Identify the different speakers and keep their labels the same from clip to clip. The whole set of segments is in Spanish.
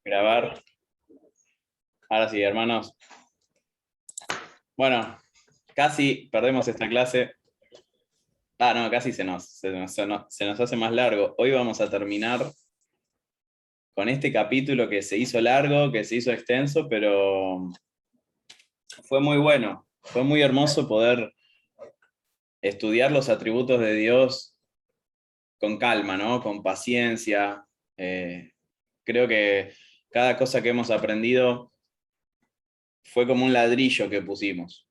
Speaker 1: Grabar. Ahora sí, hermanos. Bueno, casi perdemos esta clase. No, casi se nos hace más largo. Hoy vamos a terminar con este capítulo que se hizo largo, que se hizo extenso, pero fue muy bueno. Fue muy hermoso poder estudiar los atributos de Dios con calma, ¿no? Con paciencia. Creo que cada cosa que hemos aprendido fue como un ladrillo que pusimos.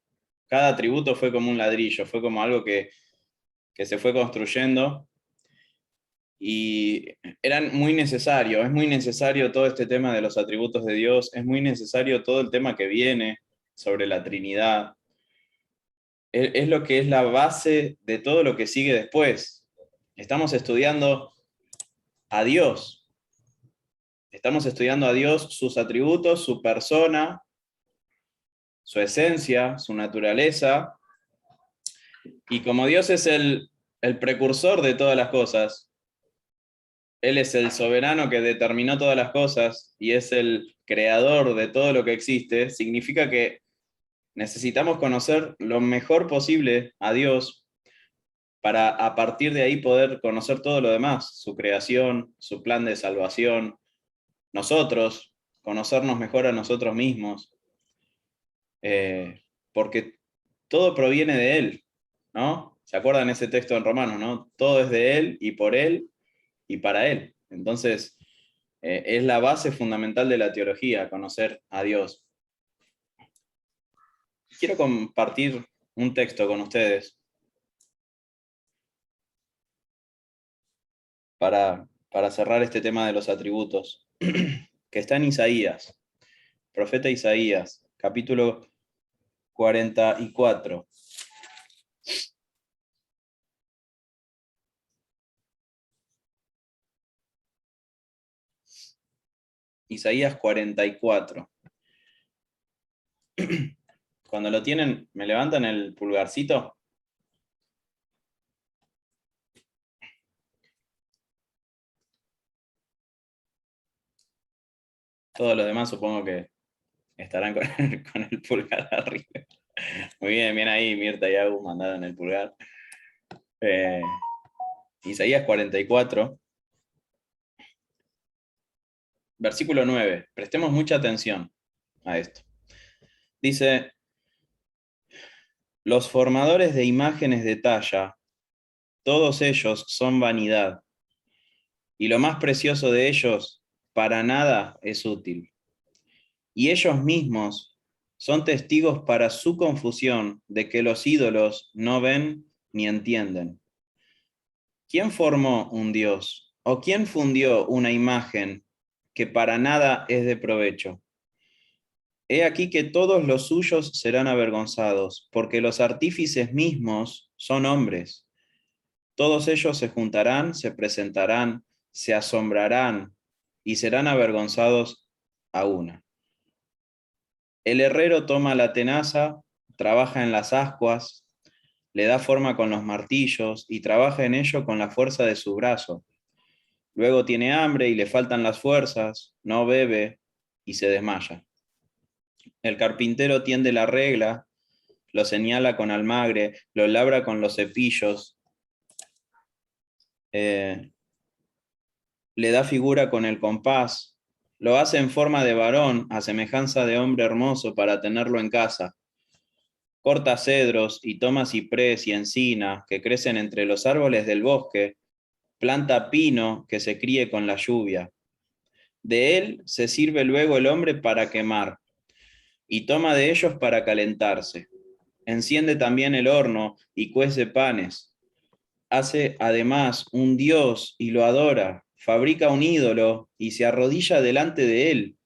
Speaker 1: Cada atributo fue como un ladrillo, fue como algo que se fue construyendo y eran muy necesarios. Es muy necesario todo este tema de los atributos de Dios, es muy necesario todo el tema que viene sobre la Trinidad. Es lo que es la base de todo lo que sigue después. Estamos estudiando a Dios. Estamos estudiando a Dios, sus atributos, su persona, su esencia, su naturaleza. Y como Dios es el precursor de todas las cosas, Él es el soberano que determinó todas las cosas y es el creador de todo lo que existe, significa que necesitamos conocer lo mejor posible a Dios para a partir de ahí poder conocer todo lo demás, su creación, su plan de salvación, nosotros, conocernos mejor a nosotros mismos, porque todo proviene de Él, ¿no? ¿Se acuerdan ese texto en Romanos, no? Todo es de Él y por Él y para Él. Entonces, es la base fundamental de la teología, conocer a Dios. Quiero compartir un texto con ustedes para cerrar este tema de los atributos, que está en Isaías, profeta Isaías, capítulo 44. Isaías 44. Cuando lo tienen, ¿me levantan el pulgarcito? Todos los demás supongo que estarán con el pulgar arriba. Muy bien, bien ahí, Mirta y Agus mandaron el pulgar. Isaías 44, versículo 9. Prestemos mucha atención a esto. Dice, los formadores de imágenes de talla, todos ellos son vanidad, y lo más precioso de ellos para nada es útil. Y ellos mismos son testigos para su confusión de que los ídolos no ven ni entienden. ¿Quién formó un dios? ¿O quién fundió una imagen que para nada es de provecho? He aquí que todos los suyos serán avergonzados, porque los artífices mismos son hombres. Todos ellos se juntarán, se presentarán, se asombrarán y serán avergonzados a una. El herrero toma la tenaza, trabaja en las ascuas, le da forma con los martillos y trabaja en ello con la fuerza de su brazo. Luego tiene hambre y le faltan las fuerzas, no bebe y se desmaya. El carpintero tiende la regla, lo señala con almagre, lo labra con los cepillos, le da figura con el compás, lo hace en forma de varón, a semejanza de hombre hermoso para tenerlo en casa. Corta cedros y toma ciprés y encina que crecen entre los árboles del bosque, planta pino que se críe con la lluvia. De él se sirve luego el hombre para quemar, y toma de ellos para calentarse. Enciende también el horno y cuece panes. Hace además un dios y lo adora, fabrica un ídolo y se arrodilla delante de él.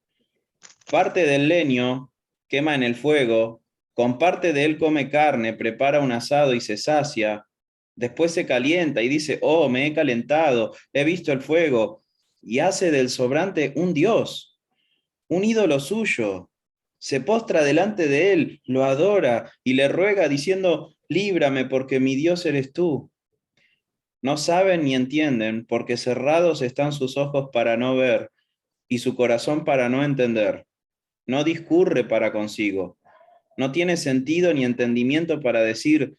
Speaker 1: Parte del leño quema en el fuego, con parte de él come carne, prepara un asado y se sacia. Después se calienta y dice, oh, me he calentado, he visto el fuego, y hace del sobrante un dios, un ídolo suyo. Se postra delante de él, lo adora y le ruega diciendo, líbrame porque mi Dios eres tú. No saben ni entienden porque cerrados están sus ojos para no ver, y su corazón para no entender. No discurre para consigo. No tiene sentido ni entendimiento para decir,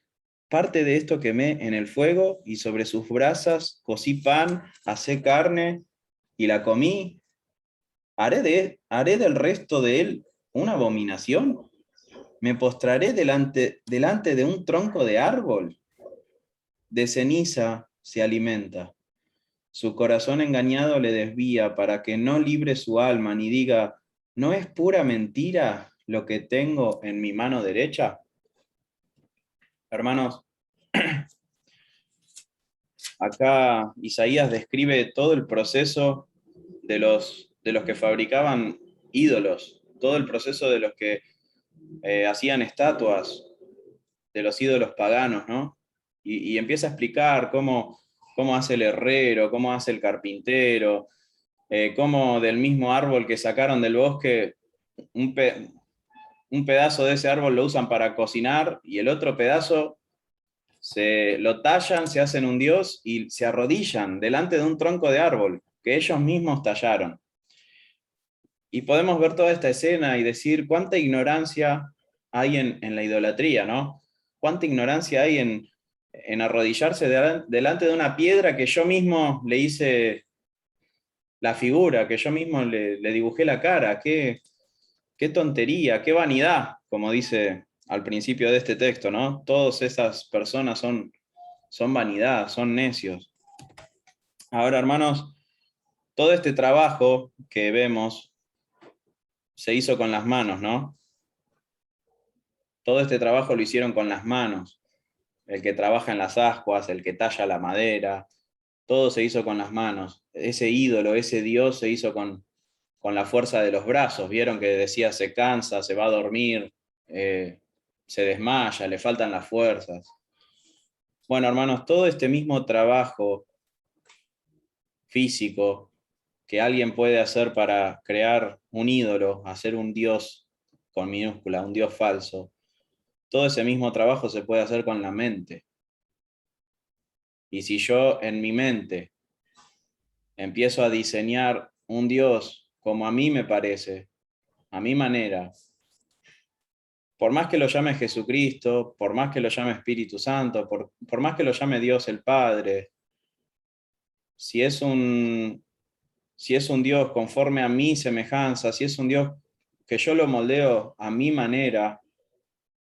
Speaker 1: parte de esto quemé en el fuego y sobre sus brasas cocí pan, asé carne y la comí. ¿Haré del resto de él una abominación? ¿Me postraré delante de un tronco de árbol? De ceniza se alimenta. Su corazón engañado le desvía para que no libre su alma ni diga, ¿no es pura mentira lo que tengo en mi mano derecha? Hermanos, acá Isaías describe todo el proceso de los que fabricaban ídolos, todo el proceso de los que hacían estatuas, de los ídolos paganos, ¿no? Y empieza a explicar cómo hace el herrero, cómo hace el carpintero, cómo del mismo árbol que sacaron del bosque, un, pe un pedazo de ese árbol lo usan para cocinar y el otro pedazo lo tallan, se hacen un dios y se arrodillan delante de un tronco de árbol que ellos mismos tallaron. Y podemos ver toda esta escena y decir cuánta ignorancia hay en la idolatría, ¿no? Cuánta ignorancia hay en arrodillarse delante de una piedra que yo mismo le hice la figura, que yo mismo le dibujé la cara. Qué tontería, qué vanidad, como dice al principio de este texto, ¿no? Todas esas personas son vanidad, son necios. Ahora, hermanos, todo este trabajo que vemos se hizo con las manos, ¿no? Todo este trabajo lo hicieron con las manos. El que trabaja en las ascuas, el que talla la madera, todo se hizo con las manos. Ese ídolo, ese Dios se hizo con la fuerza de los brazos. Vieron que decía se cansa, se va a dormir, se desmaya, le faltan las fuerzas. Bueno, hermanos, todo este mismo trabajo físico que alguien puede hacer para crear un ídolo, hacer un Dios con minúscula, un Dios falso, todo ese mismo trabajo se puede hacer con la mente. Y si yo en mi mente empiezo a diseñar un Dios como a mí me parece, a mi manera, por más que lo llame Jesucristo, por más que lo llame Espíritu Santo, por más que lo llame Dios el Padre, si es un Dios conforme a mi semejanza, si es un Dios que yo lo moldeo a mi manera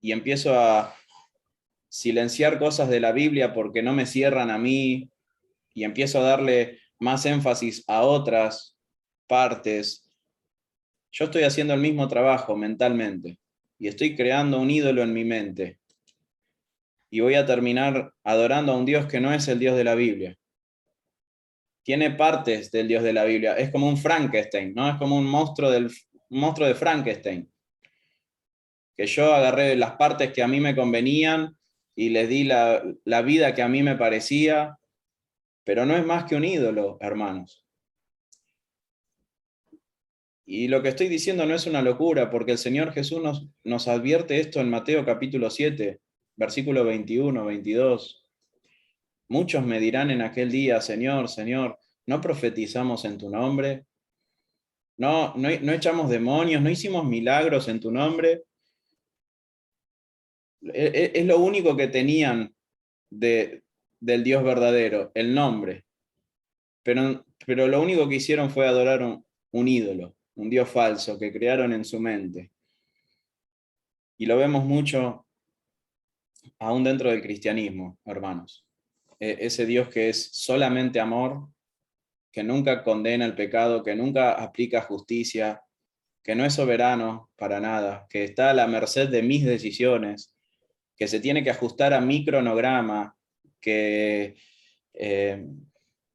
Speaker 1: y empiezo a silenciar cosas de la Biblia porque no me cierran a mí y empiezo a darle más énfasis a otras partes, yo estoy haciendo el mismo trabajo mentalmente y estoy creando un ídolo en mi mente y voy a terminar adorando a un Dios que no es el Dios de la Biblia. Tiene partes del Dios de la Biblia, es como un Frankenstein, ¿no? Es como un monstruo de Frankenstein, que yo agarré las partes que a mí me convenían y les di la vida que a mí me parecía, pero no es más que un ídolo, hermanos. Y lo que estoy diciendo no es una locura, porque el Señor Jesús nos advierte esto en Mateo capítulo 7, versículo 21, 22. Muchos me dirán en aquel día, Señor, Señor, ¿no profetizamos en tu nombre? No echamos demonios, no hicimos milagros en tu nombre. Es lo único que tenían del Dios verdadero, el nombre. Pero lo único que hicieron fue adorar un ídolo, un Dios falso que crearon en su mente. Y lo vemos mucho aún dentro del cristianismo, hermanos. Ese Dios que es solamente amor, que nunca condena el pecado, que nunca aplica justicia, que no es soberano para nada, que está a la merced de mis decisiones, que se tiene que ajustar a mi cronograma, que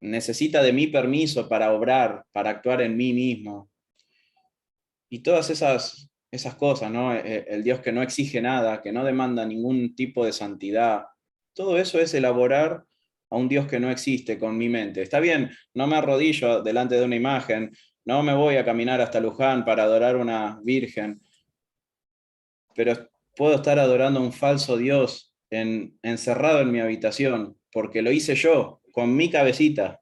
Speaker 1: necesita de mi permiso para obrar, para actuar en mí mismo. Y todas esas cosas, ¿no? El Dios que no exige nada, que no demanda ningún tipo de santidad, todo eso es elaborar a un Dios que no existe con mi mente. Está bien, no me arrodillo delante de una imagen, no me voy a caminar hasta Luján para adorar a una virgen, pero puedo estar adorando a un falso Dios encerrado en mi habitación, porque lo hice yo, con mi cabecita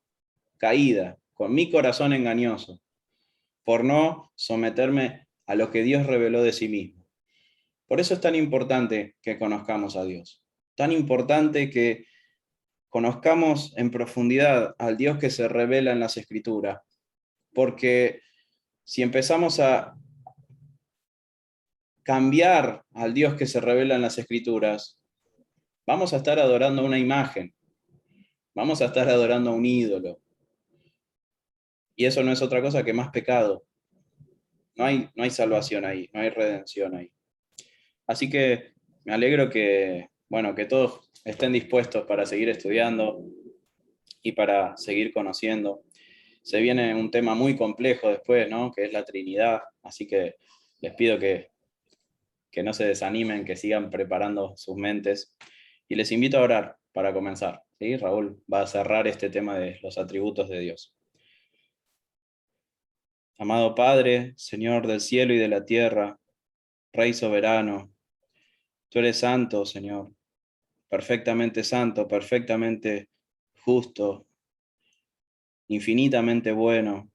Speaker 1: caída, con mi corazón engañoso. por no someterme a lo que Dios reveló de sí mismo. Por eso es tan importante que conozcamos a Dios, tan importante que conozcamos en profundidad al Dios que se revela en las Escrituras, porque si empezamos a cambiar al Dios que se revela en las Escrituras, vamos a estar adorando una imagen, vamos a estar adorando a un ídolo, y eso no es otra cosa que más pecado. No hay salvación ahí, no hay redención ahí. Así que me alegro que, bueno, que todos estén dispuestos para seguir estudiando y para seguir conociendo. Se viene un tema muy complejo después, ¿no? Que es la Trinidad. Así que les pido que no se desanimen, que sigan preparando sus mentes. Y les invito a orar para comenzar. ¿Sí? Raúl va a cerrar este tema de los atributos de Dios. Amado Padre, Señor del cielo y de la tierra, Rey soberano, tú eres santo, Señor, perfectamente santo, perfectamente justo, infinitamente bueno,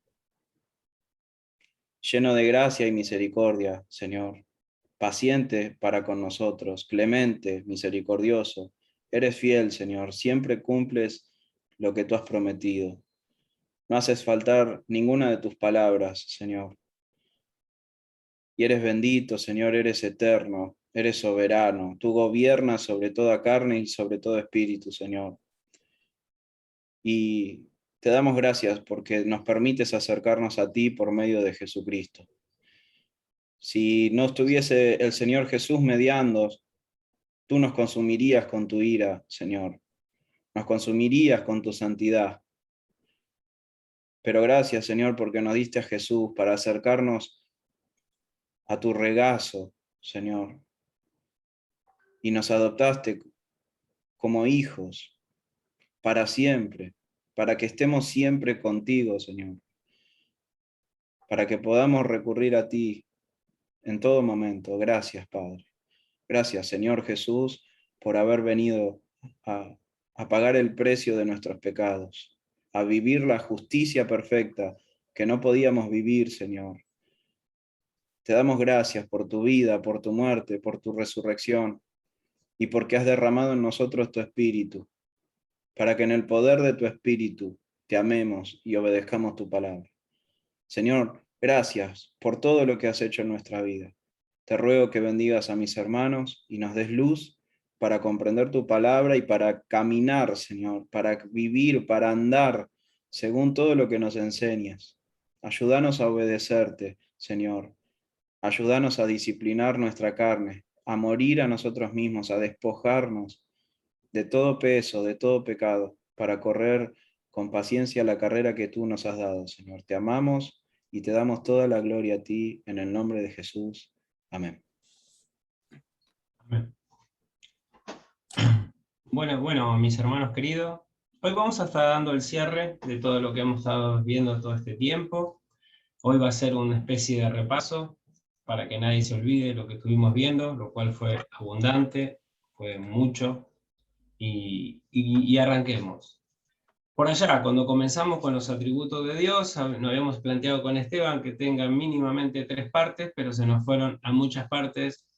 Speaker 1: lleno de gracia y misericordia, Señor, paciente para con nosotros, clemente, misericordioso. Eres fiel, Señor, siempre cumples lo que tú has prometido. No haces faltar ninguna de tus palabras, Señor. Y eres bendito, Señor, eres eterno, eres soberano. Tú gobiernas sobre toda carne y sobre todo espíritu, Señor. Y te damos gracias porque nos permites acercarnos a ti por medio de Jesucristo. Si no estuviese el Señor Jesús mediando, tú nos consumirías con tu ira, Señor. Nos consumirías con tu santidad. Pero gracias, Señor, porque nos diste a Jesús para acercarnos a tu regazo, Señor. Y nos adoptaste como hijos para siempre, para que estemos siempre contigo, Señor. Para que podamos recurrir a ti en todo momento. Gracias, Padre. Gracias, Señor Jesús, por haber venido a pagar el precio de nuestros pecados, a vivir la justicia perfecta que no podíamos vivir, Señor. Te damos gracias por tu vida, por tu muerte, por tu resurrección y porque has derramado en nosotros tu espíritu, para que en el poder de tu espíritu te amemos y obedezcamos tu palabra. Señor, gracias por todo lo que has hecho en nuestra vida. Te ruego que bendigas a mis hermanos y nos des luz para comprender tu palabra y para caminar, Señor, para vivir, para andar según todo lo que nos enseñas. Ayúdanos a obedecerte, Señor. Ayúdanos a disciplinar nuestra carne, a morir a nosotros mismos, a despojarnos de todo peso, de todo pecado, para correr con paciencia la carrera que tú nos has dado, Señor. Te amamos y te damos toda la gloria a ti, en el nombre de Jesús. Amén.
Speaker 2: Amén. Bueno, mis hermanos queridos, hoy vamos a estar dando el cierre de todo lo que hemos estado viendo todo este tiempo. Hoy va a ser una especie de repaso para que nadie se olvide lo que estuvimos viendo, lo cual fue abundante, fue mucho, y arranquemos. Por allá, cuando comenzamos con los atributos de Dios, nos habíamos planteado con Esteban que tengan mínimamente 3 partes, pero se nos fueron a muchas partes,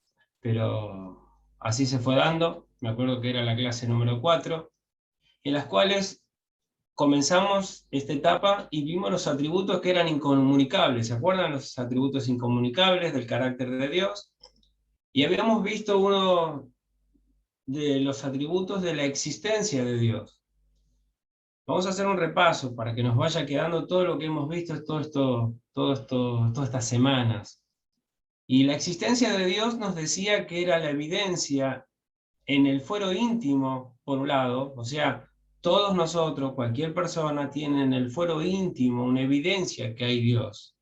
Speaker 2: pero así se fue dando. Me acuerdo que era la clase número 4, en las cuales comenzamos esta etapa y vimos los atributos que eran incomunicables. ¿Se acuerdan los atributos incomunicables del carácter de Dios? Y habíamos visto uno de los atributos de la existencia de Dios. Vamos a hacer un repaso para que nos vaya quedando todo lo que hemos visto todas estas semanas. Y la existencia de Dios nos decía que era la evidencia en el fuero íntimo, por un lado, o sea, todos nosotros, cualquier persona, tiene en el fuero íntimo una evidencia que hay Dios.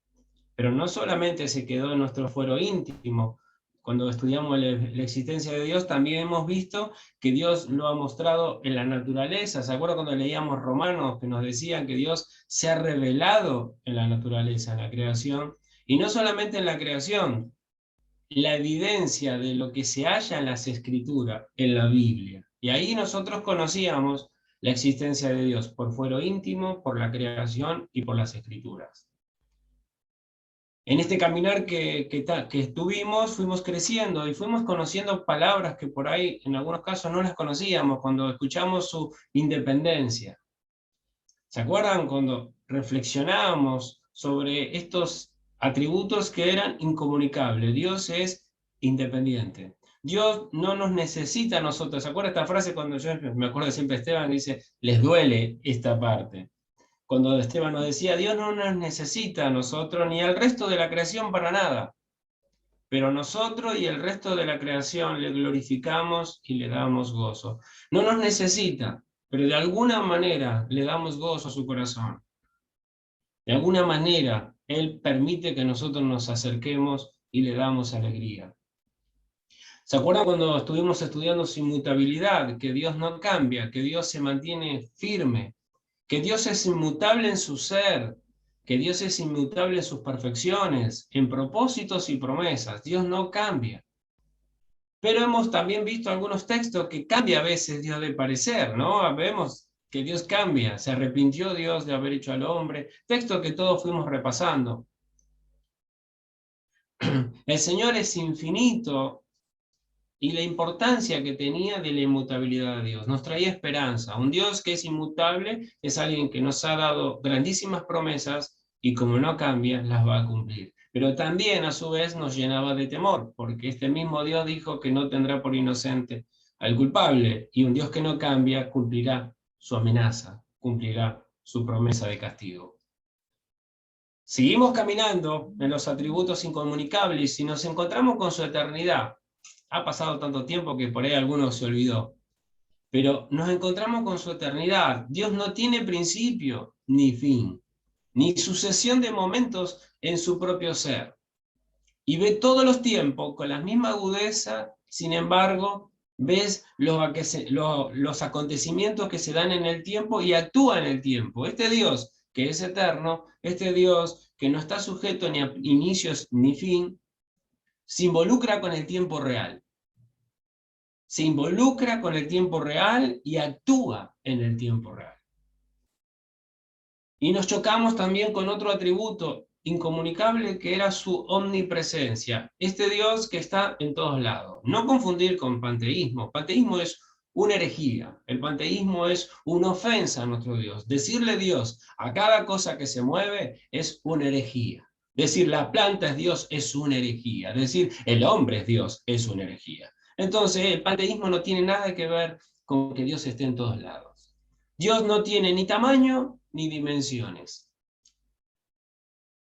Speaker 2: Pero no solamente se quedó en nuestro fuero íntimo. Cuando estudiamos la existencia de Dios, también hemos visto que Dios lo ha mostrado en la naturaleza. ¿Se acuerdan cuando leíamos Romanos que nos decían que Dios se ha revelado en la naturaleza, en la creación? Y no solamente en la creación, la evidencia de lo que se halla en las Escrituras, en la Biblia. Y ahí nosotros conocíamos la existencia de Dios por fuero íntimo, por la creación y por las Escrituras. En este caminar que estuvimos, fuimos creciendo y fuimos conociendo palabras que por ahí en algunos casos no las conocíamos cuando escuchamos su independencia. ¿Se acuerdan cuando reflexionábamos sobre estos atributos que eran incomunicables? Dios es independiente. Dios no nos necesita a nosotros. ¿Se acuerdan esta frase cuando yo me acuerdo siempre Esteban dice, les duele esta parte? Cuando Esteban nos decía, Dios no nos necesita a nosotros ni al resto de la creación para nada. Pero nosotros y el resto de la creación le glorificamos y le damos gozo. No nos necesita, pero de alguna manera le damos gozo a su corazón. De alguna manera, Él permite que nosotros nos acerquemos y le damos alegría. ¿Se acuerdan cuando estuvimos estudiando su inmutabilidad? Que Dios no cambia, que Dios se mantiene firme, que Dios es inmutable en su ser, que Dios es inmutable en sus perfecciones, en propósitos y promesas. Dios no cambia. Pero hemos también visto algunos textos que cambia a veces Dios de parecer, ¿no? Vemos que Dios cambia, se arrepintió Dios de haber hecho al hombre, textos que todos fuimos repasando. El Señor es infinito y la importancia que tenía de la inmutabilidad de Dios nos traía esperanza. Un Dios que es inmutable es alguien que nos ha dado grandísimas promesas y como no cambia, las va a cumplir. Pero también a su vez nos llenaba de temor, porque este mismo Dios dijo que no tendrá por inocente al culpable, y un Dios que no cambia cumplirá su amenaza, cumplirá su promesa de castigo. Seguimos caminando en los atributos incomunicables y nos encontramos con su eternidad. Ha pasado tanto tiempo que por ahí alguno se olvidó. Pero nos encontramos con su eternidad. Dios no tiene principio ni fin, ni sucesión de momentos en su propio ser. Y ve todos los tiempos con la misma agudeza, sin embargo, ves los acontecimientos que se dan en el tiempo y actúa en el tiempo. Este Dios que es eterno, este Dios que no está sujeto ni a inicios ni fin, se involucra con el tiempo real. Se involucra con el tiempo real y actúa en el tiempo real. Y nos chocamos también con otro atributo incomunicable que era su omnipresencia. Este Dios que está en todos lados. No confundir con panteísmo. Panteísmo es una herejía. El panteísmo es una ofensa a nuestro Dios. Decirle Dios a cada cosa que se mueve es una herejía. Decir la planta es Dios es una herejía. Decir el hombre es Dios es una herejía. Entonces el panteísmo no tiene nada que ver con que Dios esté en todos lados. Dios no tiene ni tamaño ni dimensiones.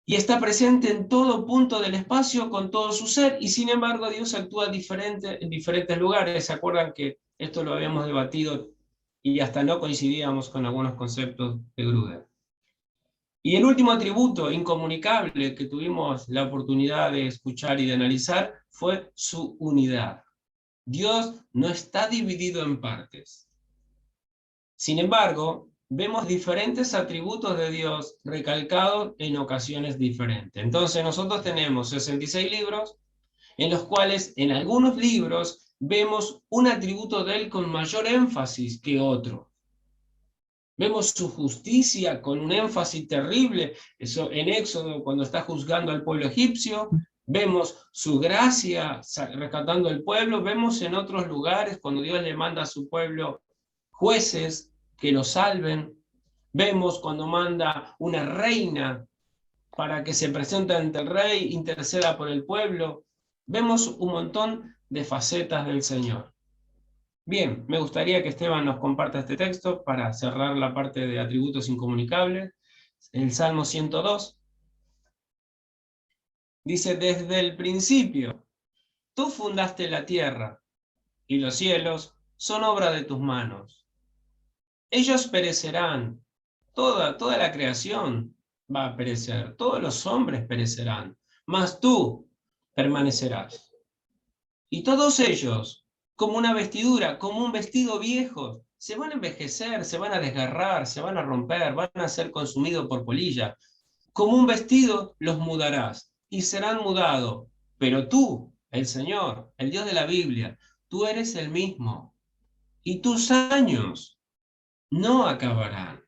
Speaker 2: Y está presente en todo punto del espacio con todo su ser, y sin embargo Dios actúa en diferentes lugares. ¿Se acuerdan que esto lo habíamos debatido y hasta no coincidíamos con algunos conceptos de Gruder? Y el último atributo incomunicable que tuvimos la oportunidad de escuchar y de analizar fue su unidad. Dios no está dividido en partes. Sin embargo, vemos diferentes atributos de Dios recalcados en ocasiones diferentes. Entonces nosotros tenemos 66 libros, en los cuales en algunos libros vemos un atributo de Él con mayor énfasis que otro. Vemos su justicia con un énfasis terrible, eso en Éxodo cuando está juzgando al pueblo egipcio. Vemos su gracia rescatando al pueblo. Vemos en otros lugares cuando Dios le manda a su pueblo jueces que lo salven. Vemos cuando manda una reina para que se presente ante el rey, interceda por el pueblo. Vemos un montón de facetas del Señor. Bien, me gustaría que Esteban nos comparta este texto para cerrar la parte de atributos incomunicables. El Salmo 102 dice: desde el principio, tú fundaste la tierra, y los cielos son obra de tus manos. Ellos perecerán, toda la creación va a perecer, todos los hombres perecerán, mas tú permanecerás. Y todos ellos, como una vestidura, como un vestido viejo, se van a envejecer, se van a desgarrar, se van a romper, van a ser consumidos por polilla. Como un vestido los mudarás y serán mudados. Pero tú, el Señor, el Dios de la Biblia, tú eres el mismo. Y tus años no acabarán.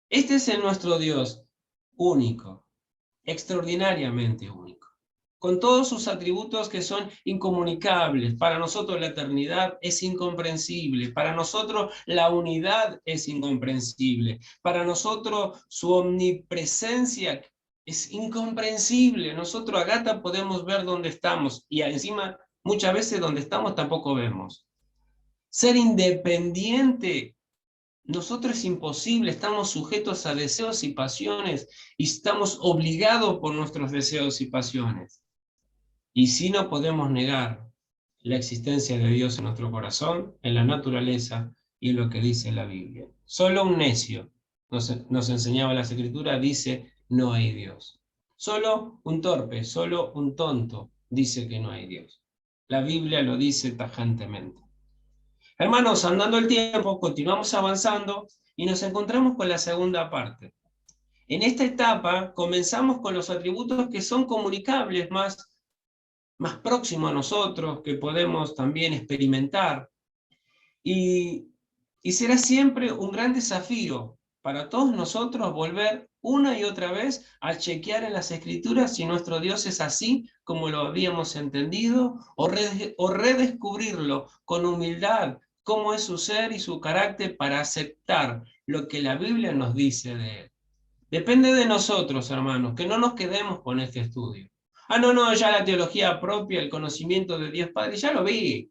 Speaker 2: Este es nuestro Dios único, extraordinariamente único. con todos sus atributos que son incomunicables. Para nosotros la eternidad es incomprensible, para nosotros la unidad es incomprensible, para nosotros su omnipresencia es incomprensible. Nosotros a gata podemos ver dónde estamos y encima muchas veces donde estamos tampoco vemos. Ser independiente, nosotros es imposible, estamos sujetos a deseos y pasiones y estamos obligados por nuestros deseos y pasiones. Y sí no podemos negar la existencia de Dios en nuestro corazón, en la naturaleza y en lo que dice la Biblia. Solo un necio, nos enseñaba las Escrituras, dice no hay Dios. Solo un torpe, solo un tonto dice que no hay Dios. La Biblia lo dice tajantemente. Hermanos, andando el tiempo, continuamos avanzando y nos encontramos con la segunda parte. En esta etapa comenzamos con los atributos que son comunicables, más próximos a nosotros, que podemos también experimentar. Y será siempre un gran desafío para todos nosotros volver una y otra vez a chequear en las Escrituras si nuestro Dios es así como lo habíamos entendido, o redescubrirlo con humildad, cómo es su ser y su carácter para aceptar lo que la Biblia nos dice de él. Depende de nosotros, hermanos, que no nos quedemos con este estudio. No, ya la teología propia, el conocimiento de Dios Padre, ya lo vi.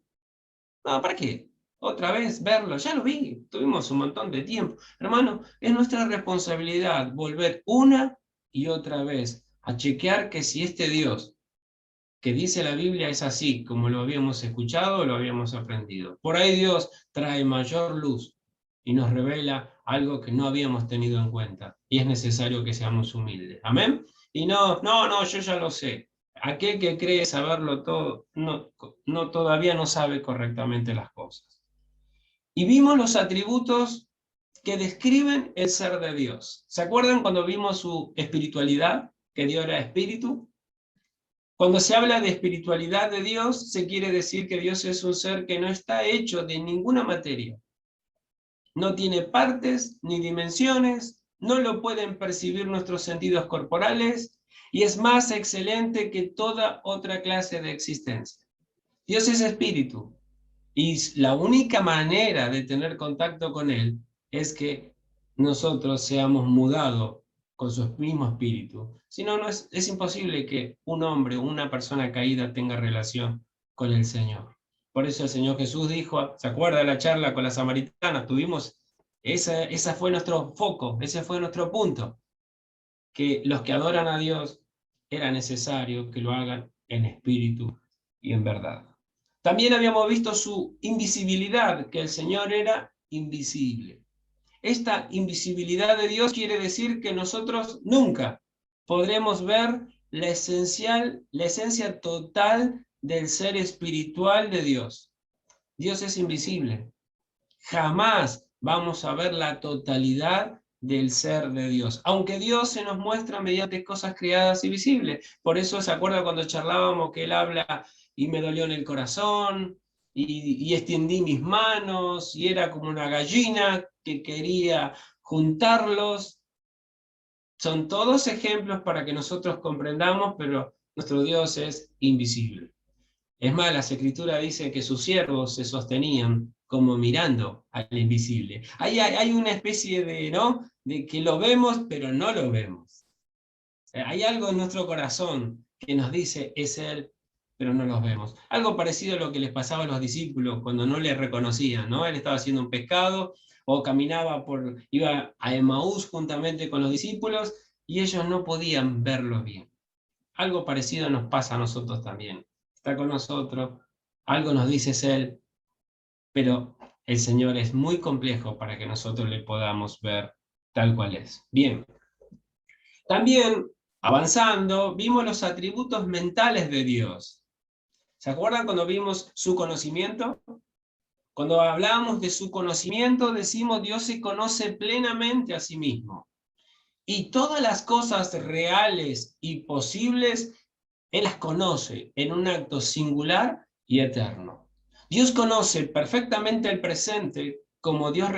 Speaker 2: No, ¿para qué? Otra vez verlo, ya lo vi, tuvimos un montón de tiempo. Hermano, es nuestra responsabilidad volver una y otra vez a chequear que si este Dios que dice la Biblia es así, como lo habíamos escuchado o lo habíamos aprendido. Por ahí Dios trae mayor luz y nos revela algo que no habíamos tenido en cuenta. Y es necesario que seamos humildes. ¿Amén? Y no, yo ya lo sé. Aquel que cree saberlo todo, no todavía no sabe correctamente las cosas. Y vimos los atributos que describen el ser de Dios. ¿Se acuerdan cuando vimos su espiritualidad? Que Dios era espíritu. Cuando se habla de espiritualidad de Dios, se quiere decir que Dios es un ser que no está hecho de ninguna materia. No tiene partes ni dimensiones, no lo pueden percibir nuestros sentidos corporales y es más excelente que toda otra clase de existencia. Dios es espíritu y la única manera de tener contacto con Él es que nosotros seamos mudados con su mismo espíritu. Si no, es imposible que un hombre o una persona caída tenga relación con el Señor. Por eso el Señor Jesús dijo, ¿se acuerda de la charla con la samaritana? Esa fue nuestro foco, ese fue nuestro punto, que los que adoran a Dios era necesario que lo hagan en espíritu y en verdad. También habíamos visto su invisibilidad, que el Señor era invisible. Esta invisibilidad de Dios quiere decir que nosotros nunca podremos ver la esencia total del ser espiritual de Dios. Dios es invisible. Jamás vamos a ver la totalidad del ser de Dios, aunque Dios se nos muestra mediante cosas creadas y visibles. Por eso se acuerda cuando charlábamos que Él habla y me dolió en el corazón, y extendí mis manos, y era como una gallina que quería juntarlos. Son todos ejemplos para que nosotros comprendamos, pero nuestro Dios es invisible. Es más, las Escrituras dicen que sus siervos se sostenían como mirando al invisible. Hay una especie de, ¿no?, de que lo vemos, pero no lo vemos. Hay algo en nuestro corazón que nos dice, es Él, pero no los vemos. Algo parecido a lo que les pasaba a los discípulos cuando no le reconocían, ¿no? Él estaba haciendo un pescado o iba a Emaús juntamente con los discípulos y ellos no podían verlo bien. Algo parecido nos pasa a nosotros también. Está con nosotros, algo nos dice es Él, pero el Señor es muy complejo para que nosotros le podamos ver tal cual es. Bien. También, avanzando, vimos los atributos mentales de Dios. ¿Se acuerdan cuando vimos su conocimiento? Cuando hablamos de su conocimiento, decimos Dios se conoce plenamente a sí mismo. Y todas las cosas reales y posibles, Él las conoce en un acto singular y eterno. Dios conoce perfectamente el presente como Dios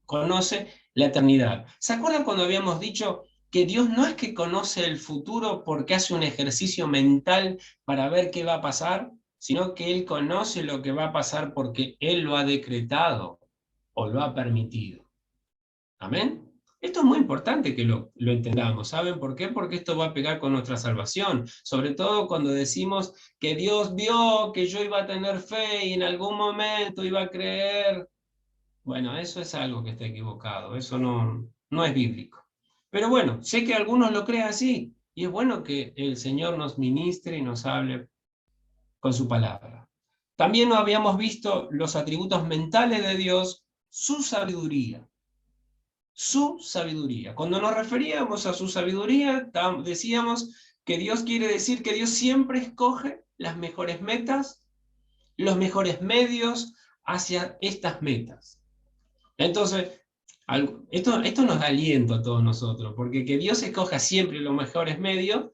Speaker 2: conoce la eternidad. ¿Se acuerdan cuando habíamos dicho que Dios no es que conoce el futuro porque hace un ejercicio mental para ver qué va a pasar, sino que Él conoce lo que va a pasar porque Él lo ha decretado o lo ha permitido. ¿Amén? Esto es muy importante que lo entendamos. ¿Saben por qué? Porque esto va a pegar con nuestra salvación. Sobre todo cuando decimos que Dios vio que yo iba a tener fe y en algún momento iba a creer. Bueno, eso es algo que está equivocado. Eso no es bíblico. Pero bueno, sé que algunos lo creen así. Y es bueno que el Señor nos ministre y nos hable con su palabra. También no habíamos visto los atributos mentales de Dios, su sabiduría. Su sabiduría. Cuando nos referíamos a su sabiduría, decíamos que Dios quiere decir que Dios siempre escoge las mejores metas, los mejores medios hacia estas metas. Entonces, esto nos da aliento a todos nosotros, porque que Dios escoja siempre los mejores medios,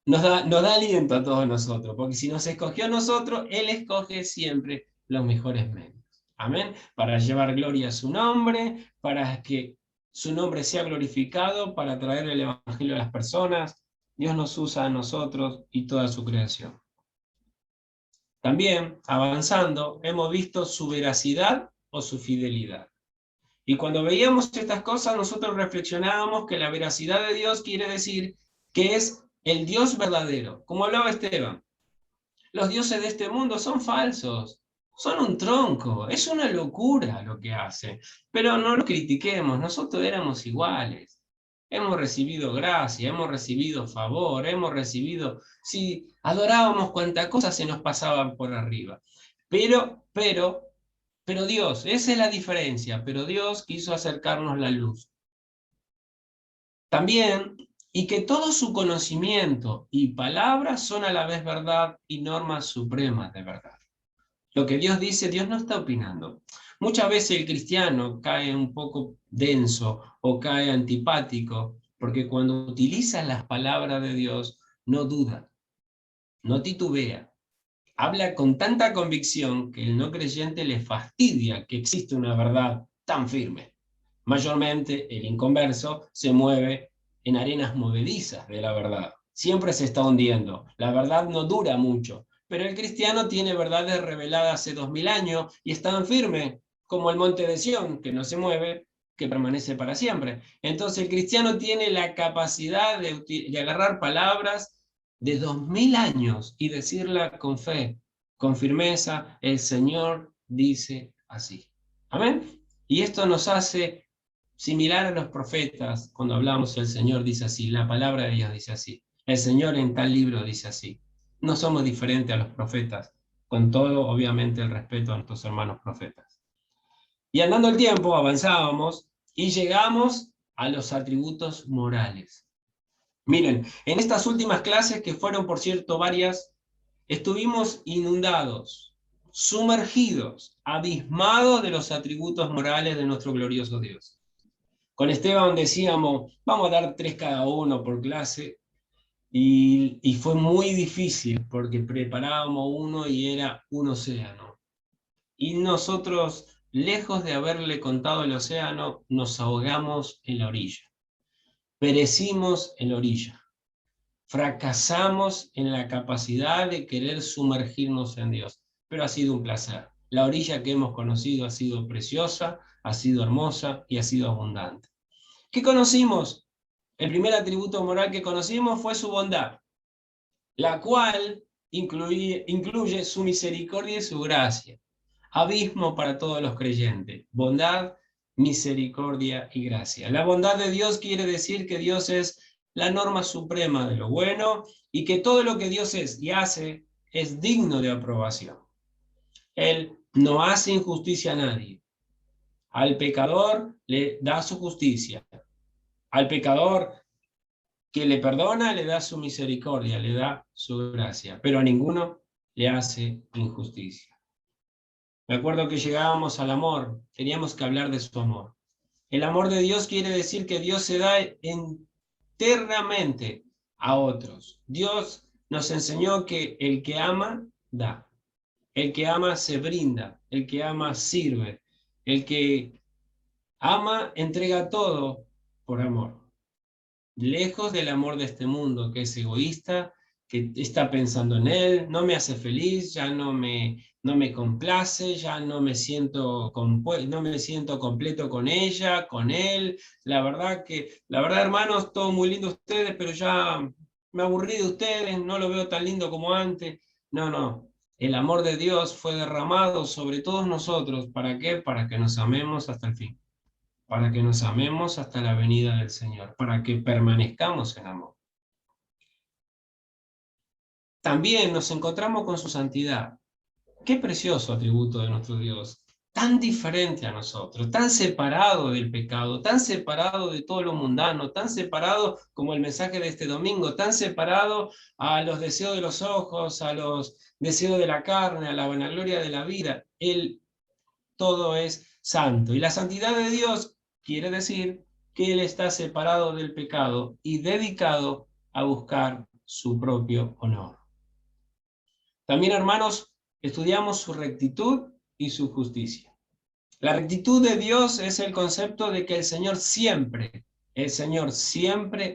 Speaker 2: nos da aliento a todos nosotros, porque si nos escogió a nosotros, Él escoge siempre los mejores medios. Amén. Para llevar gloria a su nombre, para que su nombre sea glorificado, para traer el evangelio a las personas. Dios nos usa a nosotros y toda su creación. También, avanzando, hemos visto su veracidad o su fidelidad. Y cuando veíamos estas cosas, nosotros reflexionábamos que la veracidad de Dios quiere decir que es el Dios verdadero. Como hablaba Esteban, los dioses de este mundo son falsos, son un tronco, es una locura lo que hacen. Pero no lo critiquemos, nosotros éramos iguales. Hemos recibido gracia, hemos recibido favor, hemos recibido, sí, adorábamos cuantas cosas se nos pasaban por arriba. Pero Dios, esa es la diferencia, pero Dios quiso acercarnos la luz. También, y que todo su conocimiento y palabras son a la vez verdad y normas supremas de verdad. Lo que Dios dice, Dios no está opinando. Muchas veces el cristiano cae un poco denso o cae antipático, porque cuando utiliza las palabras de Dios, no duda, no titubea. Habla con tanta convicción que el no creyente le fastidia que existe una verdad tan firme. Mayormente el inconverso se mueve en arenas movedizas de la verdad. Siempre se está hundiendo. La verdad no dura mucho, pero el cristiano tiene verdades reveladas hace 2000 años y están firmes, como el monte de Sión, que no se mueve, que permanece para siempre. Entonces el cristiano tiene la capacidad de agarrar palabras de 2000 años y decirla con fe, con firmeza, el Señor dice así. Amén. Y esto nos hace similar a los profetas cuando hablamos el Señor dice así, la palabra de Dios dice así, el Señor en tal libro dice así. No somos diferentes a los profetas, con todo obviamente el respeto a nuestros hermanos profetas. Y andando el tiempo avanzábamos y llegamos a los atributos morales. Miren, en estas últimas clases, que fueron por cierto varias, estuvimos inundados, sumergidos, abismados de los atributos morales de nuestro glorioso Dios. Con Esteban decíamos, vamos a dar 3 cada uno por clase, y fue muy difícil porque preparábamos uno y era un océano. Y nosotros, lejos de haberle contado el océano, nos ahogamos en la orilla. Perecimos en la orilla. Fracasamos en la capacidad de querer sumergirnos en Dios, pero ha sido un placer. La orilla que hemos conocido ha sido preciosa, ha sido hermosa y ha sido abundante. ¿Qué conocimos? El primer atributo moral que conocimos fue su bondad, la cual incluye su misericordia y su gracia. Abismo para todos los creyentes. Bondad, misericordia y gracia. La bondad de Dios quiere decir que Dios es la norma suprema de lo bueno y que todo lo que Dios es y hace es digno de aprobación. Él no hace injusticia a nadie. Al pecador le da su justicia. Al pecador que le perdona le da su misericordia, le da su gracia, pero a ninguno le hace injusticia. Me acuerdo que llegábamos al amor, teníamos que hablar de su amor. El amor de Dios quiere decir que Dios se da enteramente a otros. Dios nos enseñó que el que ama, da. El que ama se brinda, el que ama sirve, el que ama entrega todo por amor. lejos del amor de este mundo, que es egoísta, que está pensando en él, no me hace feliz, ya no me complace, ya no me siento no me siento completo con ella, con él. La verdad, hermanos, todo muy lindo ustedes, pero ya me aburrí de ustedes, no lo veo tan lindo como antes. No, no. El amor de Dios fue derramado sobre todos nosotros. ¿Para qué? Para que nos amemos hasta el fin. Para que nos amemos hasta la venida del Señor. Para que permanezcamos en amor. También nos encontramos con su santidad. Qué precioso atributo de nuestro Dios. Tan diferente a nosotros, tan separado del pecado, tan separado de todo lo mundano, tan separado como el mensaje de este domingo, tan separado a los deseos de los ojos, a los deseos de la carne, a la vanagloria de la vida. Él todo es santo. Y la santidad de Dios quiere decir que Él está separado del pecado y dedicado a buscar su propio honor. También, hermanos, estudiamos su rectitud y su justicia. La rectitud de Dios es el concepto de que el Señor siempre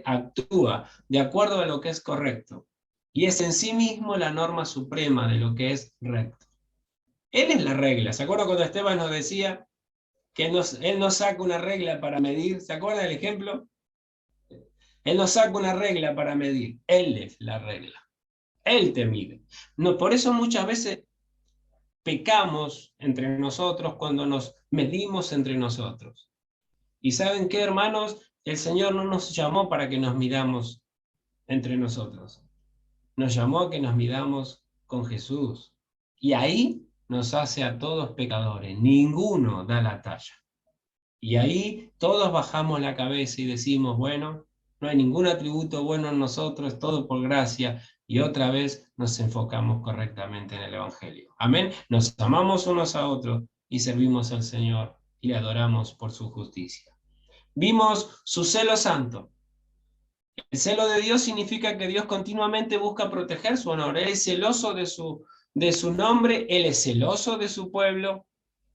Speaker 2: actúa de acuerdo a lo que es correcto. Y es en sí mismo la norma suprema de lo que es recto. Él es la regla. ¿Se acuerdan cuando Esteban nos decía que él nos saca una regla para medir? ¿Se acuerdan del ejemplo? Él nos saca una regla para medir. Él es la regla. Él te mide. No, por eso muchas veces pecamos entre nosotros cuando nos medimos entre nosotros. ¿Y saben qué, hermanos? El Señor no nos llamó para que nos midamos entre nosotros. Nos llamó a que nos midamos con Jesús. Y ahí nos hace a todos pecadores. Ninguno da la talla. Y ahí todos bajamos la cabeza y decimos, bueno, no hay ningún atributo bueno en nosotros, todo por gracia, y otra vez nos enfocamos correctamente en el Evangelio. Amén. Nos amamos unos a otros y servimos al Señor y le adoramos por su justicia. Vimos su celo santo. El celo de Dios significa que Dios continuamente busca proteger su honor. Él es celoso de su nombre, Él es celoso de su pueblo,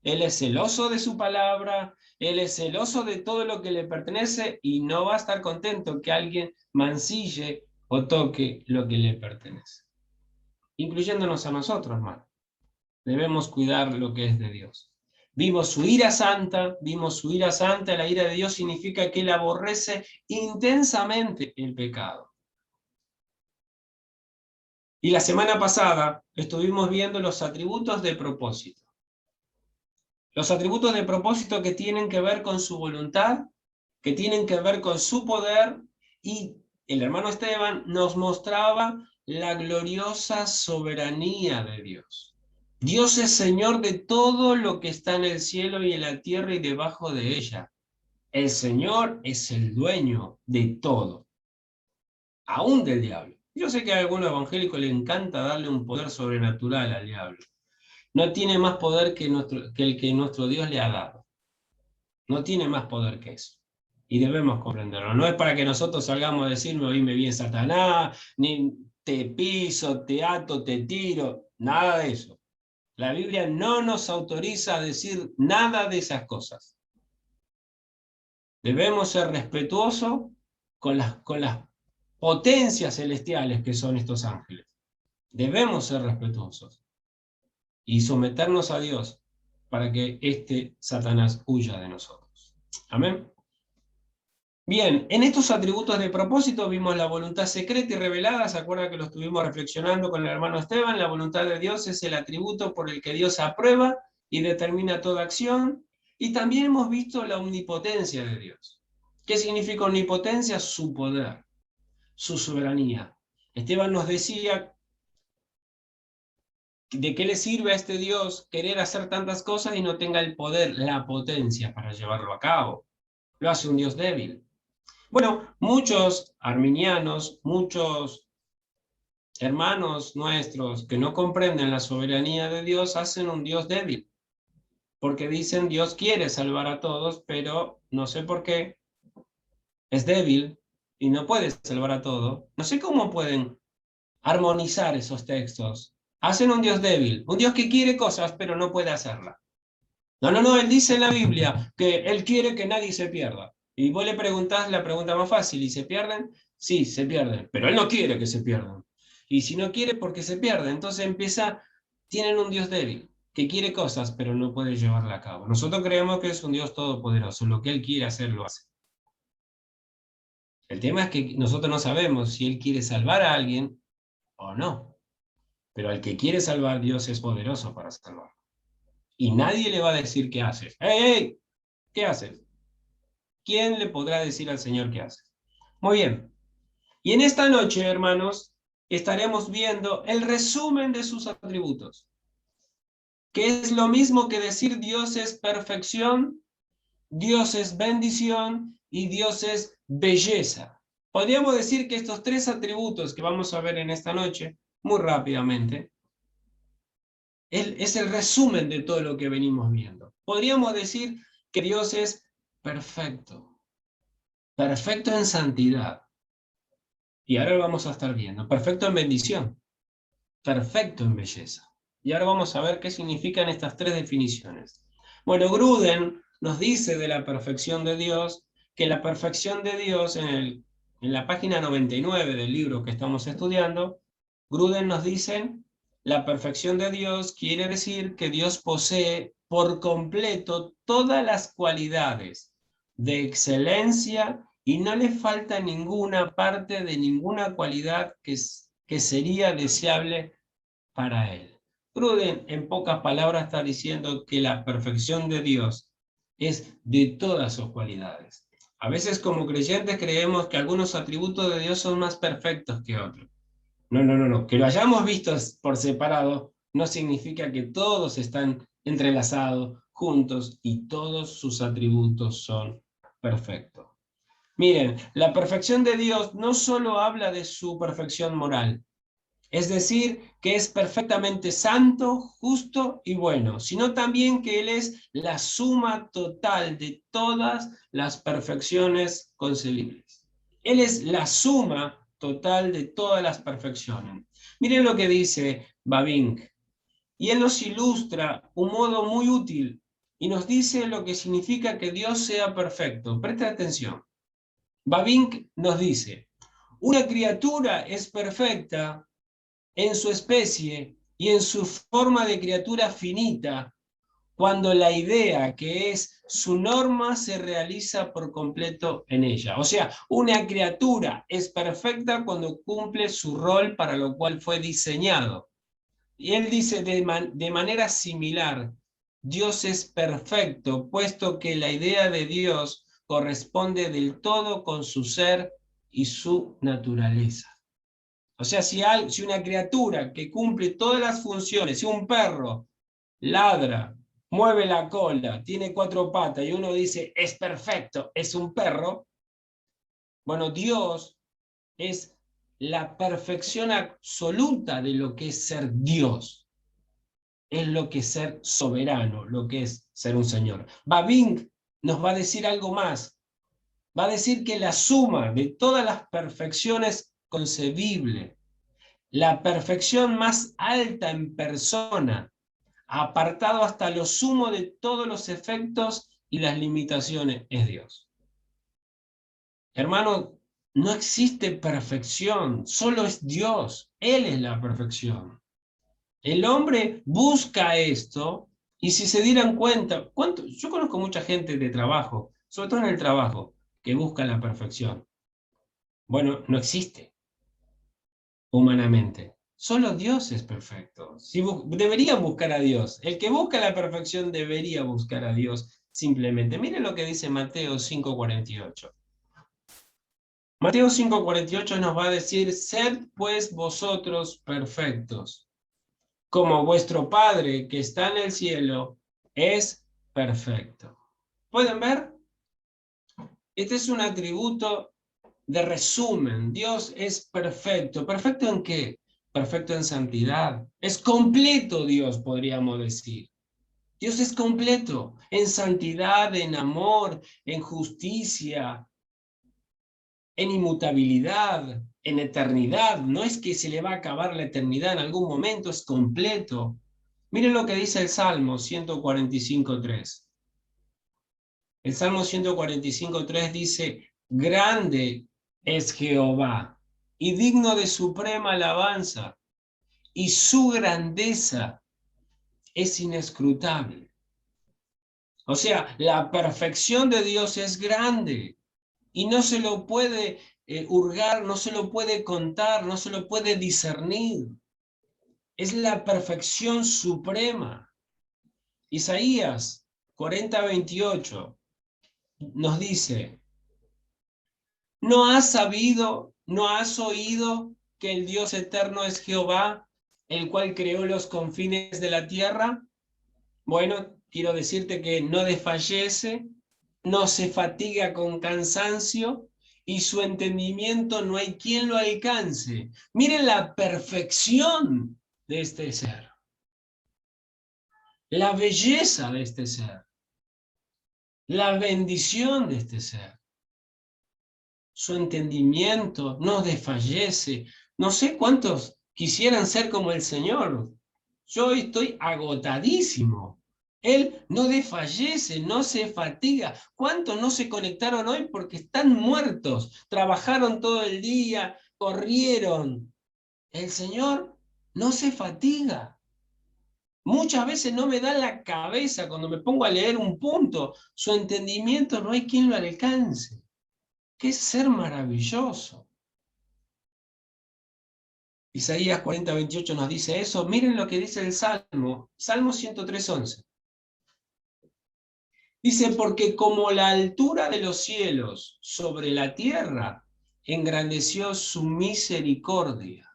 Speaker 2: Él es celoso de su palabra, Él es celoso de todo lo que le pertenece y no va a estar contento que alguien mancille o toque lo que le pertenece. Incluyéndonos a nosotros, hermano. Debemos cuidar lo que es de Dios. Vimos su ira santa, la ira de Dios significa que Él aborrece intensamente el pecado. Y la semana pasada estuvimos viendo los atributos de propósito. Los atributos de propósito que tienen que ver con su voluntad, que tienen que ver con su poder, y el hermano Esteban nos mostraba la gloriosa soberanía de Dios. Dios es Señor de todo lo que está en el cielo y en la tierra y debajo de ella. El Señor es el dueño de todo, aún del diablo. Yo sé que a algunos evangélicos les encanta darle un poder sobrenatural al diablo. No tiene más poder que el que nuestro Dios le ha dado. No tiene más poder que eso. Y debemos comprenderlo. No es para que nosotros salgamos a decirme, oíme bien Satanás, ni te piso, te ato, te tiro, nada de eso. La Biblia no nos autoriza a decir nada de esas cosas. Debemos ser respetuosos con las potencias celestiales que son estos ángeles. Debemos ser respetuosos y someternos a Dios para que Satanás huya de nosotros. Amén. Bien, en estos atributos de propósito vimos la voluntad secreta y revelada. ¿Se acuerdan que lo estuvimos reflexionando con el hermano Esteban? La voluntad de Dios es el atributo por el que Dios aprueba y determina toda acción. Y también hemos visto la omnipotencia de Dios. ¿Qué significa omnipotencia? Su poder, su soberanía. Esteban nos decía de qué le sirve a este Dios querer hacer tantas cosas y no tenga el poder, la potencia para llevarlo a cabo. Lo hace un Dios débil. Bueno, muchos arminianos, muchos hermanos nuestros que no comprenden la soberanía de Dios hacen un Dios débil, porque dicen Dios quiere salvar a todos, pero no sé por qué, es débil y no puede salvar a todos. No sé cómo pueden armonizar esos textos. Hacen un Dios débil, un Dios que quiere cosas, pero no puede hacerlas. No, Él dice en la Biblia que Él quiere que nadie se pierda. Y vos le preguntás la pregunta más fácil, ¿y se pierden? Sí, se pierden, pero Él no quiere que se pierdan. Y si no quiere, ¿por qué se pierden? Entonces tienen un Dios débil, que quiere cosas, pero no puede llevarla a cabo. Nosotros creemos que es un Dios todopoderoso, lo que Él quiere hacer, lo hace. El tema es que nosotros no sabemos si Él quiere salvar a alguien o no. Pero al que quiere salvar, Dios es poderoso para salvar. Y nadie le va a decir qué haces. ¡Ey, ey! ¿Qué haces? ¿Quién le podrá decir al Señor qué haces? Muy bien. Y en esta noche, hermanos, estaremos viendo el resumen de sus atributos, que es lo mismo que decir Dios es perfección, Dios es bendición y Dios es belleza. Podríamos decir que estos tres atributos que vamos a ver en esta noche, muy rápidamente, es el resumen de todo lo que venimos viendo. Podríamos decir que Dios es perfecto, perfecto en santidad. Y ahora lo vamos a estar viendo. Perfecto en bendición, perfecto en belleza. Y ahora vamos a ver qué significan estas tres definiciones. Bueno, Gruden nos dice de la perfección de Dios que la perfección de Dios en la página 99 del libro que estamos estudiando, Gruden nos dice, la perfección de Dios quiere decir que Dios posee por completo todas las cualidades de excelencia y no le falta ninguna parte de ninguna cualidad que sería deseable para él. Gruden, en pocas palabras, está diciendo que la perfección de Dios es de todas sus cualidades. A veces como creyentes creemos que algunos atributos de Dios son más perfectos que otros. No, no, no, no. Que lo hayamos visto por separado no significa que todos están entrelazados, juntos, y todos sus atributos son perfectos. Miren, la perfección de Dios no solo habla de su perfección moral, es decir, que es perfectamente santo, justo y bueno, sino también que Él es la suma total de todas las perfecciones concebibles. Él es la suma total de todas las perfecciones. Miren lo que dice Bavinck, y él nos ilustra un modo muy útil y nos dice lo que significa que Dios sea perfecto. Presta atención. Bavinck nos dice, una criatura es perfecta en su especie y en su forma de criatura finita, cuando la idea que es su norma se realiza por completo en ella. O sea, una criatura es perfecta cuando cumple su rol para lo cual fue diseñado. Y él dice de manera similar, Dios es perfecto, puesto que la idea de Dios corresponde del todo con su ser y su naturaleza. O sea, si una criatura que cumple todas las funciones, si un perro ladra, mueve la cola, tiene cuatro patas y uno dice, es perfecto, es un perro, bueno, Dios es la perfección absoluta de lo que es ser Dios. Es lo que es ser soberano, lo que es ser un señor. Bavinck nos va a decir algo más. Va a decir que la suma de todas las perfecciones concebibles, la perfección más alta en persona, apartado hasta lo sumo de todos los efectos y las limitaciones, es Dios. Hermano, no existe perfección, solo es Dios. Él es la perfección. El hombre busca esto y si se dieran cuenta, yo conozco mucha gente de trabajo, sobre todo en el trabajo, que busca la perfección. Bueno, no existe humanamente. Solo Dios es perfecto. Deberían buscar a Dios. El que busca la perfección debería buscar a Dios simplemente. Miren lo que dice Mateo 5:48. Mateo 5:48 nos va a decir, sed pues vosotros perfectos, como vuestro Padre que está en el cielo es perfecto. ¿Pueden ver? Este es un atributo de resumen. Dios es perfecto. ¿Perfecto en qué? Perfecto en santidad. Es completo Dios, podríamos decir. Dios es completo en santidad, en amor, en justicia, en inmutabilidad, en eternidad. No es que se le va a acabar la eternidad en algún momento, es completo. Miren lo que dice el Salmo 145:3. El Salmo 145:3 dice, grande es Jehová y digno de suprema alabanza, y su grandeza es inescrutable. O sea, la perfección de Dios es grande y no se lo puede hurgar, no se lo puede contar, no se lo puede discernir. Es la perfección suprema. Isaías 40:28 nos dice, ¿no has sabido, no has oído que el Dios eterno es Jehová, el cual creó los confines de la tierra? Bueno, quiero decirte que no desfallece, no se fatiga con cansancio y su entendimiento no hay quien lo alcance. Miren la perfección de este ser, la belleza de este ser, la bendición de este ser. Su entendimiento no desfallece. No sé cuántos quisieran ser como el Señor. Yo estoy agotadísimo. Él no desfallece, no se fatiga. ¿Cuántos no se conectaron hoy porque están muertos? Trabajaron todo el día, corrieron. El Señor no se fatiga. Muchas veces no me da la cabeza cuando me pongo a leer un punto. Su entendimiento no hay quien lo alcance. ¡Qué ser maravilloso! Isaías 40:28 nos dice eso. Miren lo que dice el Salmo 103:11. Dice, porque como la altura de los cielos sobre la tierra, engrandeció su misericordia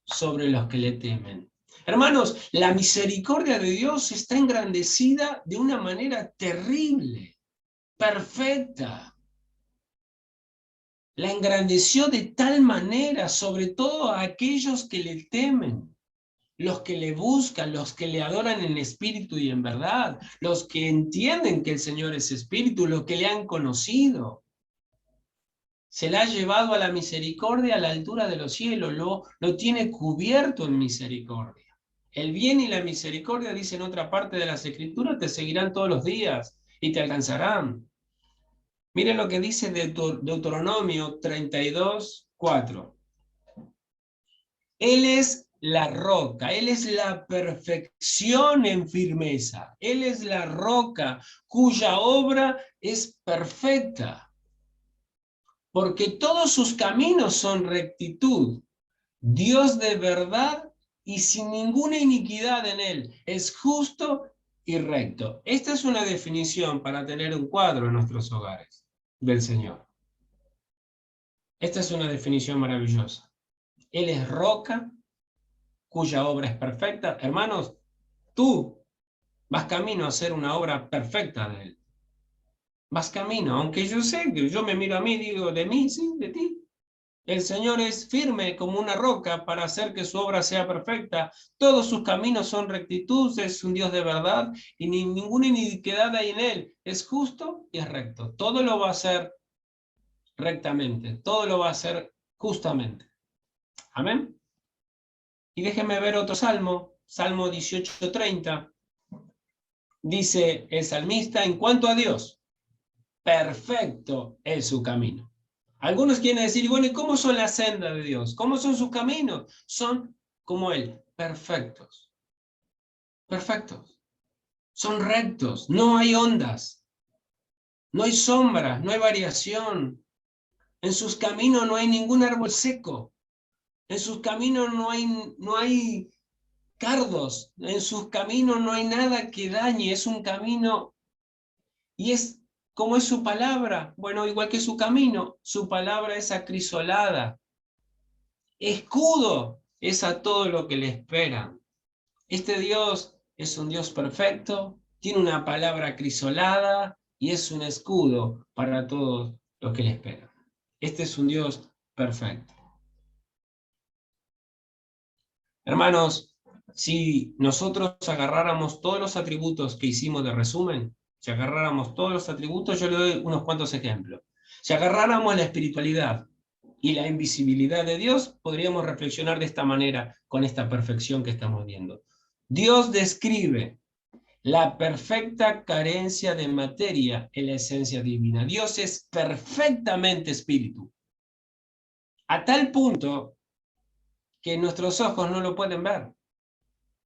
Speaker 2: sobre los que le temen. Hermanos, la misericordia de Dios está engrandecida de una manera terrible, perfecta. La engrandeció de tal manera, sobre todo a aquellos que le temen, los que le buscan, los que le adoran en espíritu y en verdad, los que entienden que el Señor es espíritu, los que le han conocido. Se la ha llevado a la misericordia a la altura de los cielos, lo tiene cubierto en misericordia. El bien y la misericordia, dice en otra parte de las Escrituras, te seguirán todos los días y te alcanzarán. Miren lo que dice Deuteronomio 32:4. Él es la roca, Él es la perfección en firmeza. Él es la roca cuya obra es perfecta. Porque todos sus caminos son rectitud. Dios de verdad y sin ninguna iniquidad en Él. Es justo y recto. Esta es una definición para tener un cuadro en nuestros hogares del Señor. Esta es una definición maravillosa. Él es roca, cuya obra es perfecta. Hermanos, tú vas camino a hacer una obra perfecta de Él. Vas camino, aunque yo sé que yo me miro a mí y digo, de mí, sí, de ti. El Señor es firme como una roca para hacer que su obra sea perfecta. Todos sus caminos son rectitud, es un Dios de verdad y ninguna iniquidad hay en Él. Es justo y es recto. Todo lo va a hacer rectamente, todo lo va a hacer justamente. Amén. Y déjenme ver otro salmo, Salmo 18:30. Dice el salmista, en cuanto a Dios, perfecto es su camino. Algunos quieren decir, bueno, ¿y cómo son las sendas de Dios? ¿Cómo son sus caminos? Son como Él, perfectos. Perfectos. Son rectos, no hay ondas, no hay sombras, no hay variación. En sus caminos no hay ningún árbol seco. En sus caminos no hay cardos. En sus caminos no hay nada que dañe. Es un camino y es como es su palabra. Bueno, igual que su camino, su palabra es acrisolada. Escudo es a todo lo que le esperan. Este Dios es un Dios perfecto, tiene una palabra acrisolada y es un escudo para todos los que le esperan. Este es un Dios perfecto. Hermanos, si nosotros agarráramos todos los atributos que hicimos de resumen, si agarráramos todos los atributos, yo le doy unos cuantos ejemplos. Si agarráramos la espiritualidad y la invisibilidad de Dios, podríamos reflexionar de esta manera con esta perfección que estamos viendo. Dios describe La perfecta carencia de materia en la esencia divina. Dios es perfectamente espíritu. A tal punto que nuestros ojos no lo pueden ver.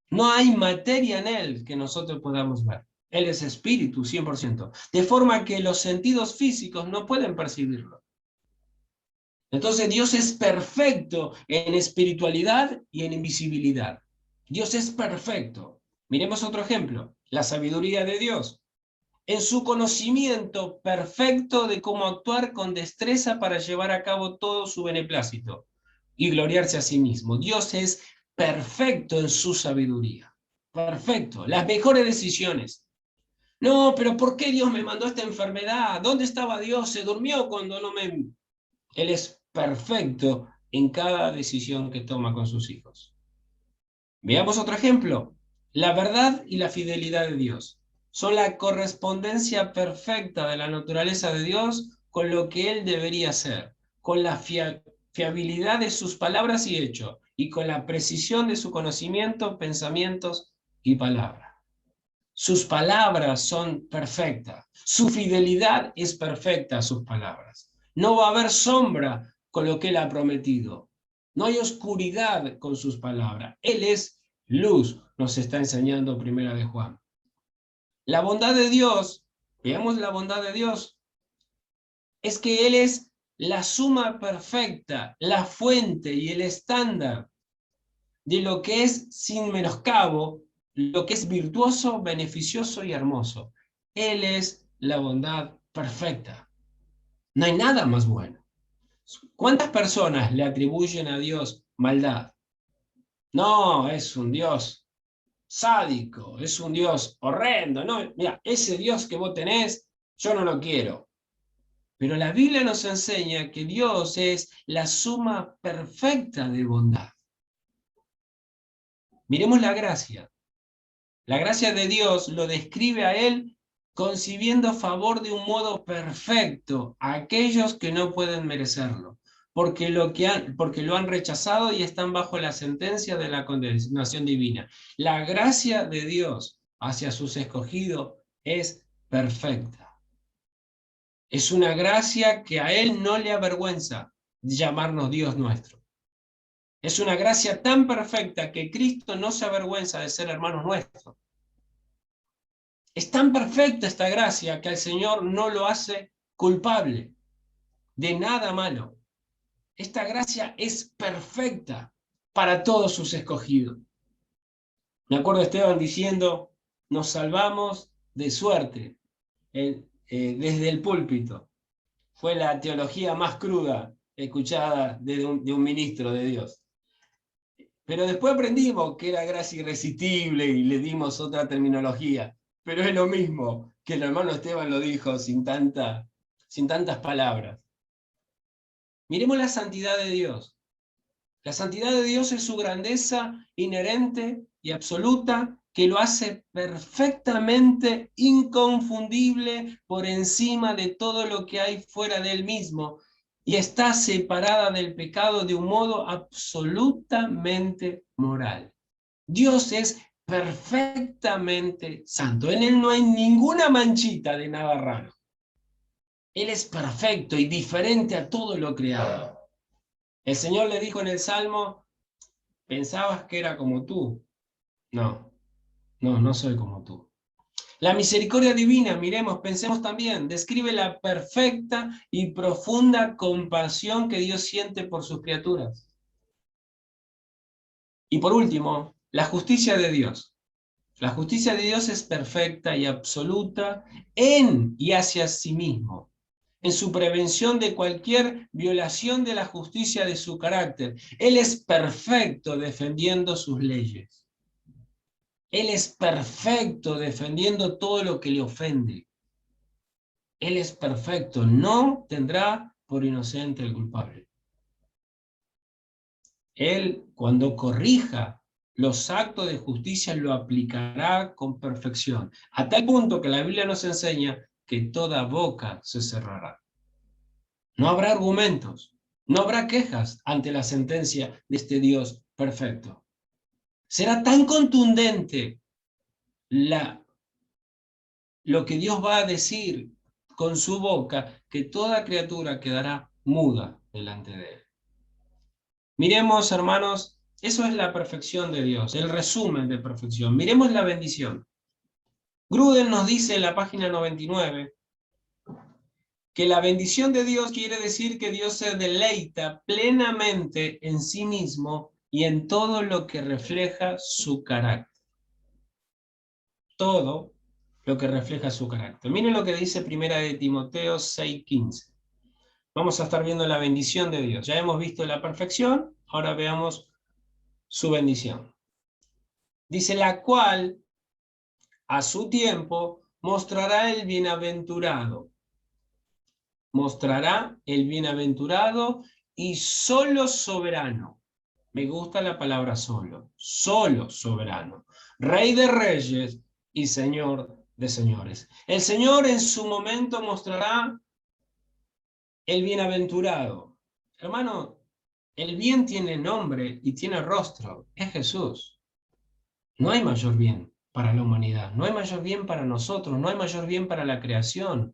Speaker 2: No hay materia en él que nosotros podamos ver. Él es espíritu, 100%. De forma que los sentidos físicos no pueden percibirlo. Entonces Dios es perfecto en espiritualidad y en invisibilidad. Dios es perfecto. Miremos otro ejemplo. La sabiduría de Dios. En su conocimiento perfecto de cómo actuar con destreza para llevar a cabo todo su beneplácito y gloriarse a sí mismo. Dios es perfecto en su sabiduría. Perfecto. Las mejores decisiones. No, pero ¿por qué Dios me mandó esta enfermedad? ¿Dónde estaba Dios? ¿Se durmió cuando no me...? Él es perfecto en cada decisión que toma con sus hijos. Veamos otro ejemplo. La verdad y la fidelidad de Dios son la correspondencia perfecta de la naturaleza de Dios con lo que Él debería ser, con la fiabilidad de sus palabras y hechos, y con la precisión de su conocimiento, pensamientos y palabras. Sus palabras son perfectas, su fidelidad es perfecta a sus palabras. No va a haber sombra con lo que Él ha prometido. No hay oscuridad con sus palabras. Él es luz, nos está enseñando Primera de Juan. La bondad de Dios, veamos la bondad de Dios, es que Él es la suma perfecta, la fuente y el estándar de lo que es sin menoscabo, lo que es virtuoso, beneficioso y hermoso. Él es la bondad perfecta. No hay nada más bueno. ¿Cuántas personas le atribuyen a Dios maldad? No, es un Dios sádico, es un Dios horrendo. No, mira, ese Dios que vos tenés, yo no lo quiero. Pero la Biblia nos enseña que Dios es la suma perfecta de bondad. Miremos la gracia. La gracia de Dios lo describe a Él concibiendo favor de un modo perfecto a aquellos que no pueden merecerlo, porque lo han rechazado y están bajo la sentencia de la condenación divina. La gracia de Dios hacia sus escogidos es perfecta. Es una gracia que a Él no le avergüenza llamarnos Dios nuestro. Es una gracia tan perfecta que Cristo no se avergüenza de ser hermano nuestro. Es tan perfecta esta gracia que al Señor no lo hace culpable de nada malo. Esta gracia es perfecta para todos sus escogidos. Me acuerdo de Esteban diciendo, nos salvamos de suerte desde el púlpito. Fue la teología más cruda escuchada de un ministro de Dios. Pero después aprendimos que era gracia irresistible y le dimos otra terminología. Pero es lo mismo que el hermano Esteban lo dijo sin tantas palabras. Miremos la santidad de Dios. La santidad de Dios es su grandeza inherente y absoluta que lo hace perfectamente inconfundible por encima de todo lo que hay fuera de él mismo y está separada del pecado de un modo absolutamente moral. Dios es perfectamente santo. En él no hay ninguna manchita de nada raro. Él es perfecto y diferente a todo lo creado. El Señor le dijo en el Salmo, ¿pensabas que era como tú? No, no soy como tú. La misericordia divina, miremos, pensemos también, describe la perfecta y profunda compasión que Dios siente por sus criaturas. Y por último, la justicia de Dios. La justicia de Dios es perfecta y absoluta en y hacia sí mismo, en su prevención de cualquier violación de la justicia de su carácter. Él es perfecto defendiendo sus leyes. Él es perfecto defendiendo todo lo que le ofende. Él es perfecto, no tendrá por inocente el culpable. Él, cuando corrija los actos de justicia, lo aplicará con perfección, a tal punto que la Biblia nos enseña que toda boca se cerrará. No habrá argumentos, no habrá quejas ante la sentencia de este Dios perfecto. Será tan contundente lo que Dios va a decir con su boca, que toda criatura quedará muda delante de él. Miremos, hermanos, eso es la perfección de Dios, el resumen de perfección. Miremos la bendición. Grudem nos dice en la página 99 que la bendición de Dios quiere decir que Dios se deleita plenamente en sí mismo y en todo lo que refleja su carácter. Todo lo que refleja su carácter. Miren lo que dice 1 de Timoteo 6:15. Vamos a estar viendo la bendición de Dios. Ya hemos visto la perfección, ahora veamos su bendición. Dice, la cual a su tiempo mostrará el bienaventurado. Mostrará el bienaventurado y solo soberano. Me gusta la palabra solo. Solo soberano. Rey de reyes y Señor de señores. El Señor en su momento mostrará el bienaventurado. Hermano, el bien tiene nombre y tiene rostro. Es Jesús. No hay mayor bien para la humanidad. No hay mayor bien para nosotros. No hay mayor bien para la creación.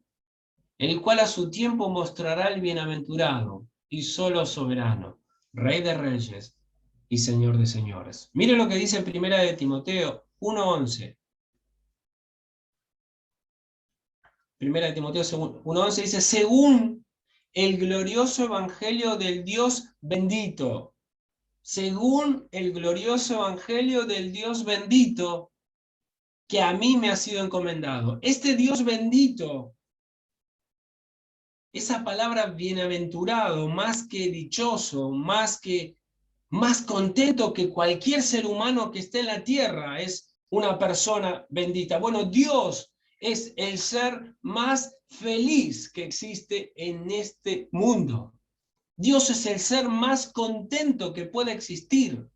Speaker 2: El cual a su tiempo mostrará el bienaventurado y solo soberano, Rey de reyes y Señor de señores. Mire lo que dice en 1 de Timoteo 1:11. 1 de Timoteo 1:11 dice, según el glorioso evangelio del Dios bendito, según el glorioso evangelio del Dios bendito, que a mí me ha sido encomendado. Este Dios bendito, esa palabra bienaventurado, más que dichoso, más contento que cualquier ser humano que esté en la tierra, es una persona bendita. Bueno, Dios es el ser más feliz que existe en este mundo. Dios es el ser más contento que puede existir.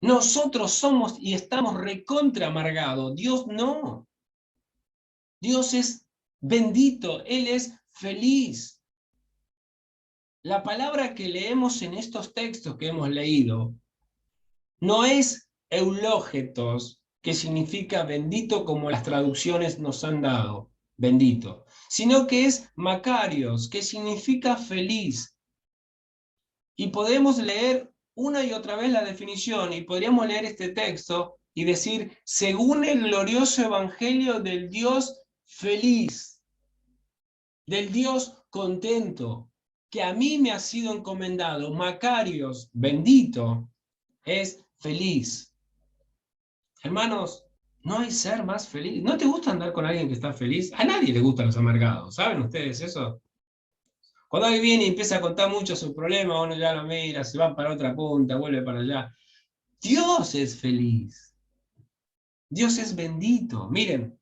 Speaker 2: Nosotros somos y estamos recontra amargados. Dios no. Dios es bendito, Él es feliz. La palabra que leemos en estos textos que hemos leído no es eulógetos, que significa bendito como las traducciones nos han dado, bendito, sino que es Macarios, que significa feliz. Y podemos leer una y otra vez la definición, y podríamos leer este texto y decir, según el glorioso evangelio del Dios feliz, del Dios contento, que a mí me ha sido encomendado, Macarios, bendito, es feliz. Hermanos, no hay ser más feliz. ¿No te gusta andar con alguien que está feliz? A nadie le gustan los amargados, ¿saben ustedes eso? Cuando alguien viene y empieza a contar mucho sus problemas, uno ya lo mira, se va para otra punta, vuelve para allá. Dios es feliz. Dios es bendito. Miren,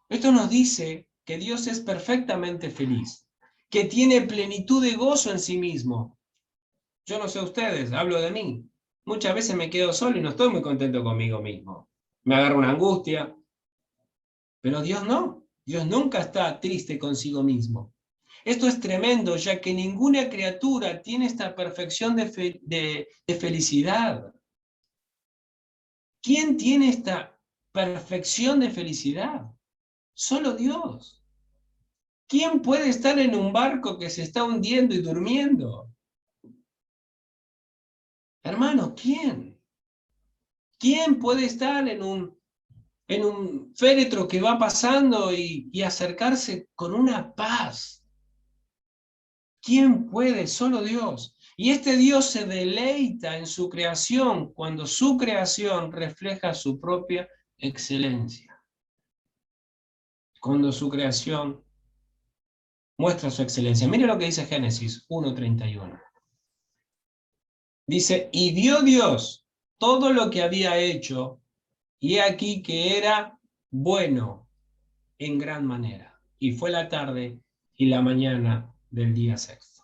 Speaker 2: esto nos dice que Dios es perfectamente feliz, que tiene plenitud de gozo en sí mismo. Yo no sé ustedes, hablo de mí. Muchas veces me quedo solo y no estoy muy contento conmigo mismo. Me agarra una angustia. Pero Dios no. Dios nunca está triste consigo mismo. Esto es tremendo, ya que ninguna criatura tiene esta perfección de felicidad. ¿Quién tiene esta perfección de felicidad? Solo Dios. ¿Quién puede estar en un barco que se está hundiendo y durmiendo? Hermano, ¿quién? ¿Quién puede estar en un féretro que va pasando y acercarse con una paz? ¿Quién puede? Solo Dios. Y este Dios se deleita en su creación cuando su creación refleja su propia excelencia. Cuando su creación muestra su excelencia. Mire lo que dice Génesis 1:31. Dice, y vio Dios todo lo que había hecho, y he aquí que era bueno en gran manera. Y fue la tarde y la mañana del día sexto.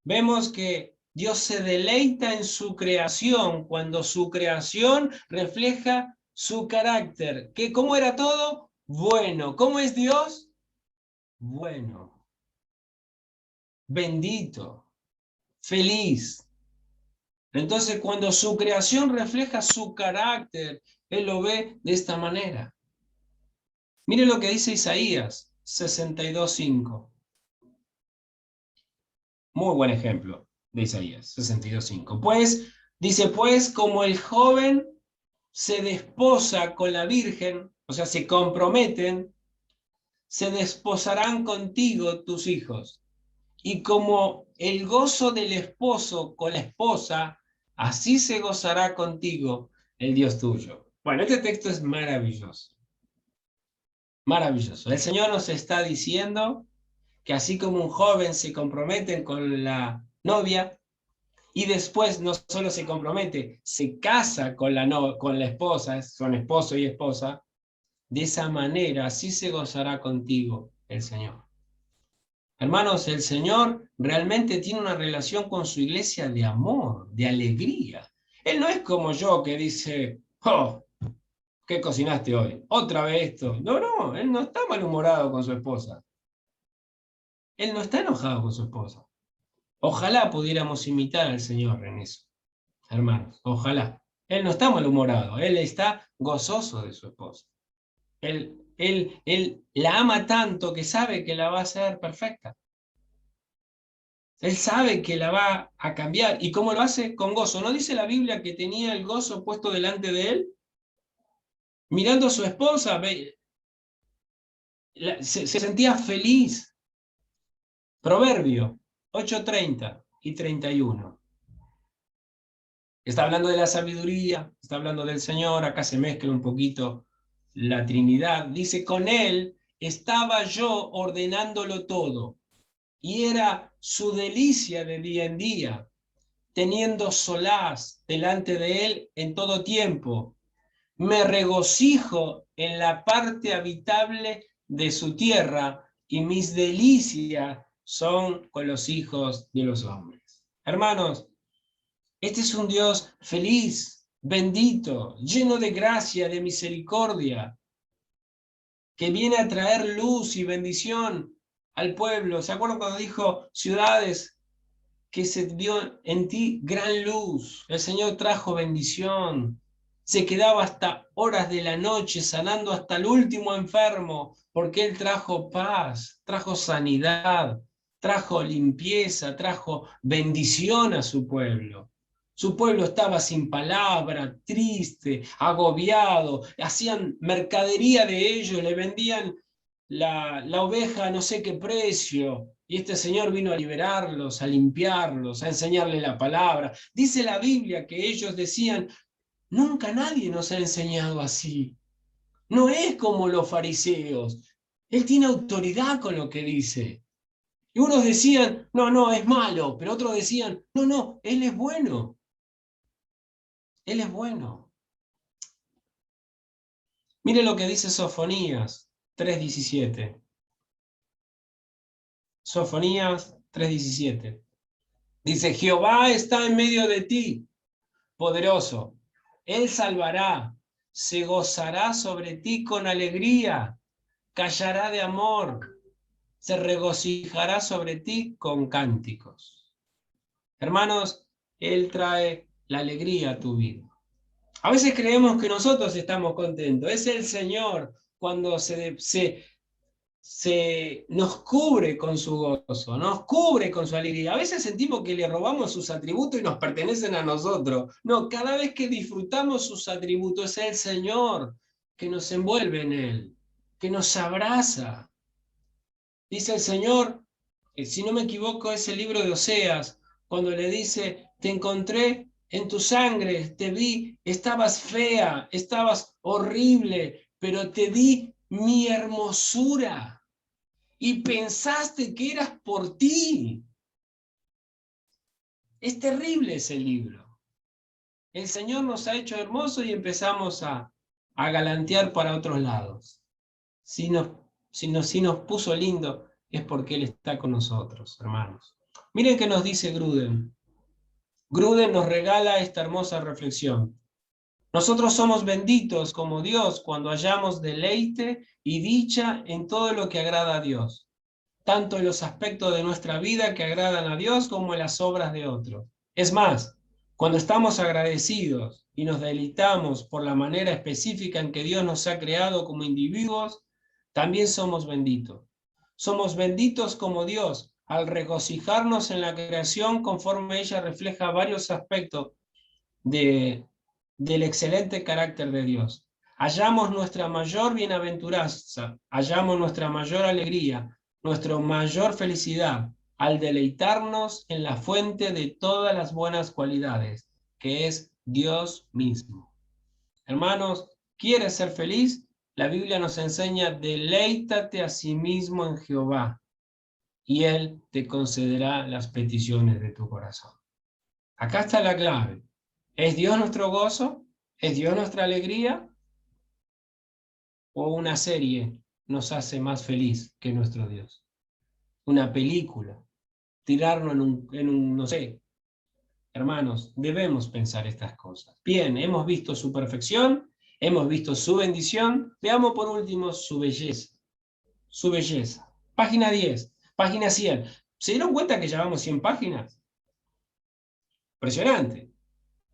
Speaker 2: Vemos que Dios se deleita en su creación cuando su creación refleja su carácter. ¿Cómo era todo? Bueno. ¿Cómo es Dios? Bueno. Bendito. Feliz. Entonces, cuando su creación refleja su carácter, Él lo ve de esta manera. Mire lo que dice Isaías 62:5. Muy buen ejemplo de Isaías 62:5. Pues como el joven se desposa con la virgen, o sea, se comprometen, se desposarán contigo tus hijos. Y como el gozo del esposo con la esposa, así se gozará contigo el Dios tuyo. Bueno, este texto es maravilloso. Maravilloso. El Señor nos está diciendo que así como un joven se compromete con la novia y después no solo se compromete, se casa con con la esposa, son esposo y esposa, de esa manera así se gozará contigo el Señor. Hermanos, el Señor realmente tiene una relación con su iglesia de amor, de alegría. Él no es como yo que dice, oh, ¿qué cocinaste hoy? Otra vez esto. No, no, él no está malhumorado con su esposa. Él no está enojado con su esposa. Ojalá pudiéramos imitar al Señor en eso, hermanos. Ojalá. Él no está malhumorado, él está gozoso de su esposa. Él la ama tanto que sabe que la va a hacer perfecta. Él sabe que la va a cambiar. ¿Y cómo lo hace? Con gozo. ¿No dice la Biblia que tenía el gozo puesto delante de él? Mirando a su esposa, se sentía feliz. Proverbio 8:30 y 31. Está hablando de la sabiduría, está hablando del Señor, acá se mezcla un poquito la Trinidad. Dice, con él estaba yo ordenándolo todo, y era su delicia de día en día, teniendo solaz delante de él en todo tiempo. Me regocijo en la parte habitable de su tierra, y mis delicias son con los hijos de los hombres. Hermanos, este es un Dios feliz, bendito, lleno de gracia, de misericordia, que viene a traer luz y bendición al pueblo. ¿Se acuerdan cuando dijo ciudades que se vio en ti gran luz? El Señor trajo bendición. Se quedaba hasta horas de la noche sanando hasta el último enfermo, porque Él trajo paz, trajo sanidad, trajo limpieza, trajo bendición a su pueblo. Su pueblo estaba sin palabra, triste, agobiado, hacían mercadería de ellos, le vendían la oveja a no sé qué precio, y este Señor vino a liberarlos, a limpiarlos, a enseñarles la palabra. Dice la Biblia que ellos decían, nunca nadie nos ha enseñado así. No es como los fariseos. Él tiene autoridad con lo que dice. Y unos decían, no, no, es malo, pero otros decían, no, no, Él es bueno. Él es bueno. Mire lo que dice Sofonías 3:17. Sofonías 3:17. Dice, Jehová está en medio de ti, poderoso. Él salvará, se gozará sobre ti con alegría, callará de amor, se regocijará sobre ti con cánticos. Hermanos, Él trae la alegría a tu vida. A veces creemos que nosotros estamos contentos. Es el Señor cuando nos cubre con su gozo, nos cubre con su alegría. A veces sentimos que le robamos sus atributos y nos pertenecen a nosotros. No, cada vez que disfrutamos sus atributos es el Señor que nos envuelve en Él, que nos abraza. Dice el Señor, si no me equivoco, es el libro de Oseas, cuando le dice, te encontré en tu sangre, te vi, estabas fea, estabas horrible, pero te di mi hermosura y pensaste que eras por ti. Es terrible ese libro. El Señor nos ha hecho hermosos y empezamos a galantear para otros lados. Si nos puso lindo, es porque Él está con nosotros, hermanos. Miren qué nos dice Gruden. Gruden nos regala esta hermosa reflexión. Nosotros somos benditos como Dios cuando hallamos deleite y dicha en todo lo que agrada a Dios, tanto en los aspectos de nuestra vida que agradan a Dios como en las obras de otros. Es más, cuando estamos agradecidos y nos deleitamos por la manera específica en que Dios nos ha creado como individuos, también somos benditos. Somos benditos como Dios al regocijarnos en la creación conforme ella refleja varios aspectos del excelente carácter de Dios. Hallamos nuestra mayor bienaventuranza, hallamos nuestra mayor alegría, nuestra mayor felicidad al deleitarnos en la fuente de todas las buenas cualidades, que es Dios mismo. Hermanos, ¿quieres ser feliz? La Biblia nos enseña, deleítate a sí mismo en Jehová, y Él te concederá las peticiones de tu corazón. Acá está la clave. ¿Es Dios nuestro gozo? ¿Es Dios nuestra alegría? ¿O una serie nos hace más feliz que nuestro Dios? Una película, tirarnos no sé. Hermanos, debemos pensar estas cosas. Bien, hemos visto su perfección, hemos visto su bendición, veamos por último su belleza. Su belleza. Página 10, página 100. ¿Se dieron cuenta que llevamos 100 páginas? Impresionante.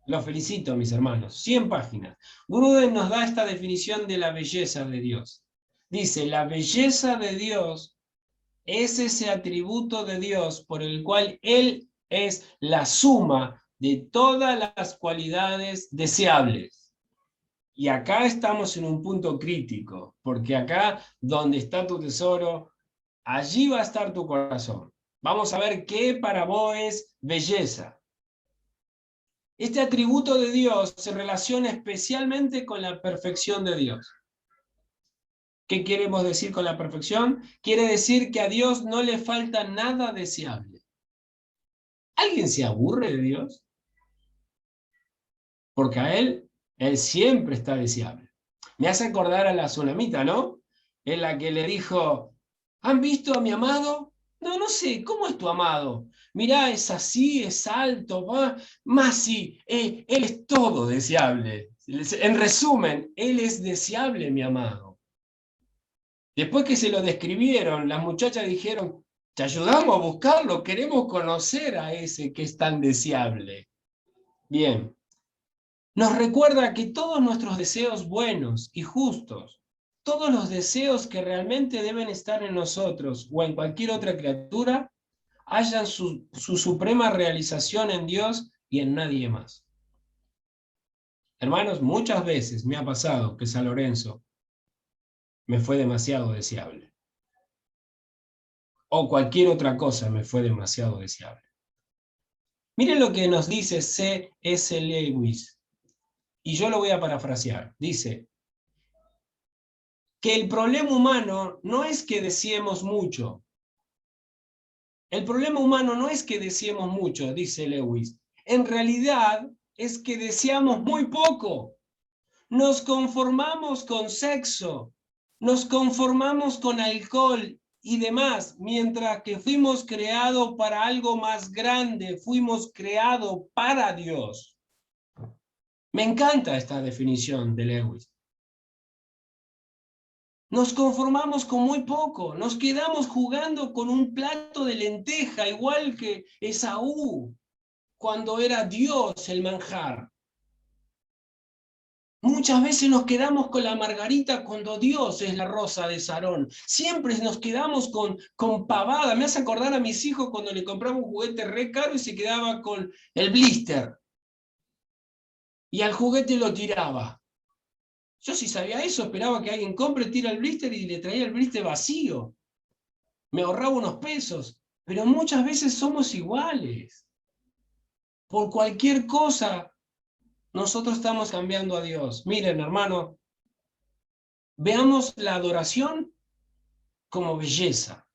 Speaker 2: Los felicito, mis hermanos. 100 páginas. Gruden nos da esta definición de la belleza de Dios. Dice, la belleza de Dios es ese atributo de Dios por el cual Él es la suma de todas las cualidades deseables. Y acá estamos en un punto crítico, porque acá donde está tu tesoro, allí va a estar tu corazón. Vamos a ver qué para vos es belleza. Este atributo de Dios se relaciona especialmente con la perfección de Dios. ¿Qué queremos decir con la perfección? Quiere decir que a Dios no le falta nada deseable. ¿Alguien se aburre de Dios? Porque a Él siempre está deseable. Me hace acordar a la tsunamita, ¿no? En la que le dijo, ¿han visto a mi amado? No, no sé, ¿cómo es tu amado? Mirá, es así, es alto, más sí, él es todo deseable. En resumen, Él es deseable, mi amado. Después que se lo describieron, las muchachas dijeron, te ayudamos a buscarlo, queremos conocer a ese que es tan deseable. Bien, nos recuerda que todos nuestros deseos buenos y justos, todos los deseos que realmente deben estar en nosotros o en cualquier otra criatura, hallan su suprema realización en Dios y en nadie más. Hermanos, muchas veces me ha pasado que San Lorenzo me fue demasiado deseable. O cualquier otra cosa me fue demasiado deseable. Miren lo que nos dice C.S. Lewis, y yo lo voy a parafrasear. Dice que el problema humano no es que deseemos mucho. El problema humano no es que deseemos mucho, dice Lewis. En realidad es que deseamos muy poco. Nos conformamos con sexo, nos conformamos con alcohol y demás, mientras que fuimos creados para algo más grande, fuimos creados para Dios. Me encanta esta definición de Lewis. Nos conformamos con muy poco, nos quedamos jugando con un plato de lenteja, igual que Esaú, cuando era Dios el manjar. Muchas veces nos quedamos con la margarita cuando Dios es la rosa de Sarón. Siempre nos quedamos con pavada. Me hace acordar a mis hijos cuando le compraba un juguete re caro y se quedaba con el blister. Y al juguete lo tiraba. Yo si sabía eso, esperaba que alguien compre, tira el blister y le traía el blister vacío. Me ahorraba unos pesos. Pero muchas veces somos iguales. Por cualquier cosa, nosotros estamos cambiando a Dios. Miren, hermano, veamos la adoración como belleza.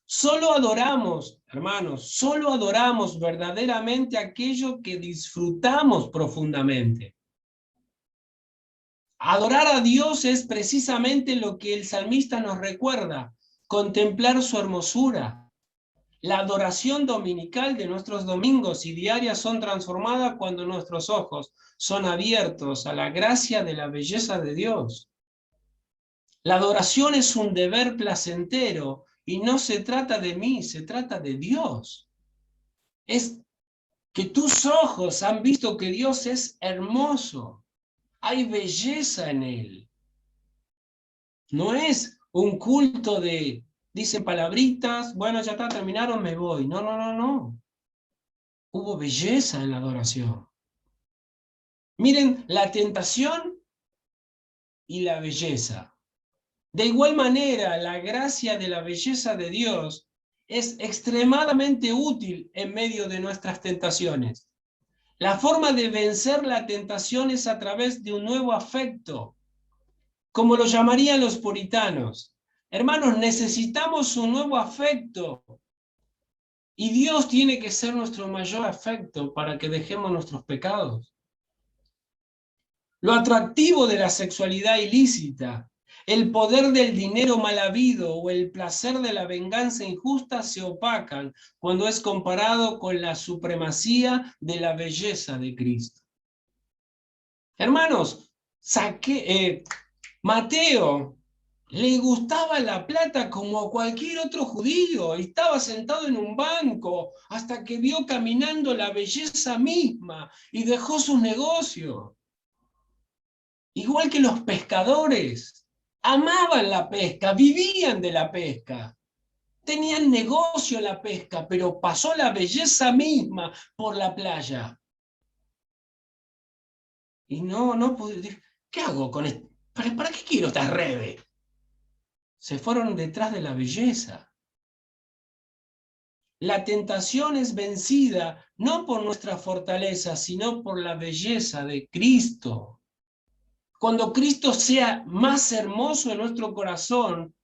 Speaker 2: Solo adoramos, hermanos, solo adoramos verdaderamente aquello que disfrutamos profundamente. Adorar a Dios es precisamente lo que el salmista nos recuerda, contemplar su hermosura. La adoración dominical de nuestros domingos y diarias son transformadas cuando nuestros ojos son abiertos a la gracia de la belleza de Dios. La adoración es un deber placentero y no se trata de mí, se trata de Dios. Es que tus ojos han visto que Dios es hermoso. Hay belleza en Él. No es un culto de, dicen palabritas, bueno, ya está, terminaron, me voy. No, no, no, no. Hubo belleza en la adoración. Miren, la tentación y la belleza. De igual manera, la gracia de la belleza de Dios es extremadamente útil en medio de nuestras tentaciones. La forma de vencer la tentación es a través de un nuevo afecto, como lo llamarían los puritanos. Hermanos, necesitamos un nuevo afecto y Dios tiene que ser nuestro mayor afecto para que dejemos nuestros pecados. Lo atractivo de la sexualidad ilícita, el poder del dinero mal habido o el placer de la venganza injusta se opacan cuando es comparado con la supremacía de la belleza de Cristo. Hermanos, Mateo le gustaba la plata como a cualquier otro judío. Estaba sentado en un banco hasta que vio caminando la belleza misma y dejó sus negocios. Igual que los pescadores, amaban la pesca, vivían de la pesca, tenían negocio en la pesca, pero pasó la belleza misma por la playa. Y no pude, ¿qué hago con esto? ¿Para qué quiero estas redes? Se fueron detrás de la belleza. La tentación es vencida no por nuestra fortaleza, sino por la belleza de Cristo. Cuando Cristo sea más hermoso en nuestro corazón,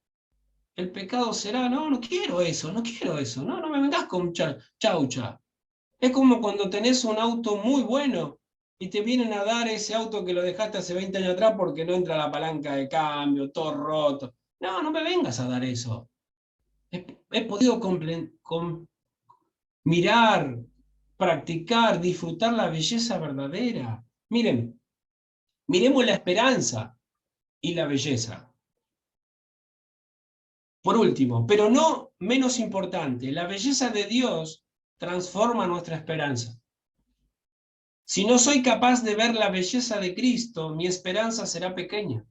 Speaker 2: el pecado será, no quiero eso, no me vengas con chaucha. Es como cuando tenés un auto muy bueno y te vienen a dar ese auto que lo dejaste hace 20 años atrás porque no entra la palanca de cambio, todo roto. No me vengas a dar eso. He podido mirar, practicar, disfrutar la belleza verdadera. Miren, miremos la esperanza y la belleza. Por último, pero no menos importante, la belleza de Dios transforma nuestra esperanza. Si no soy capaz de ver la belleza de Cristo, mi esperanza será pequeña.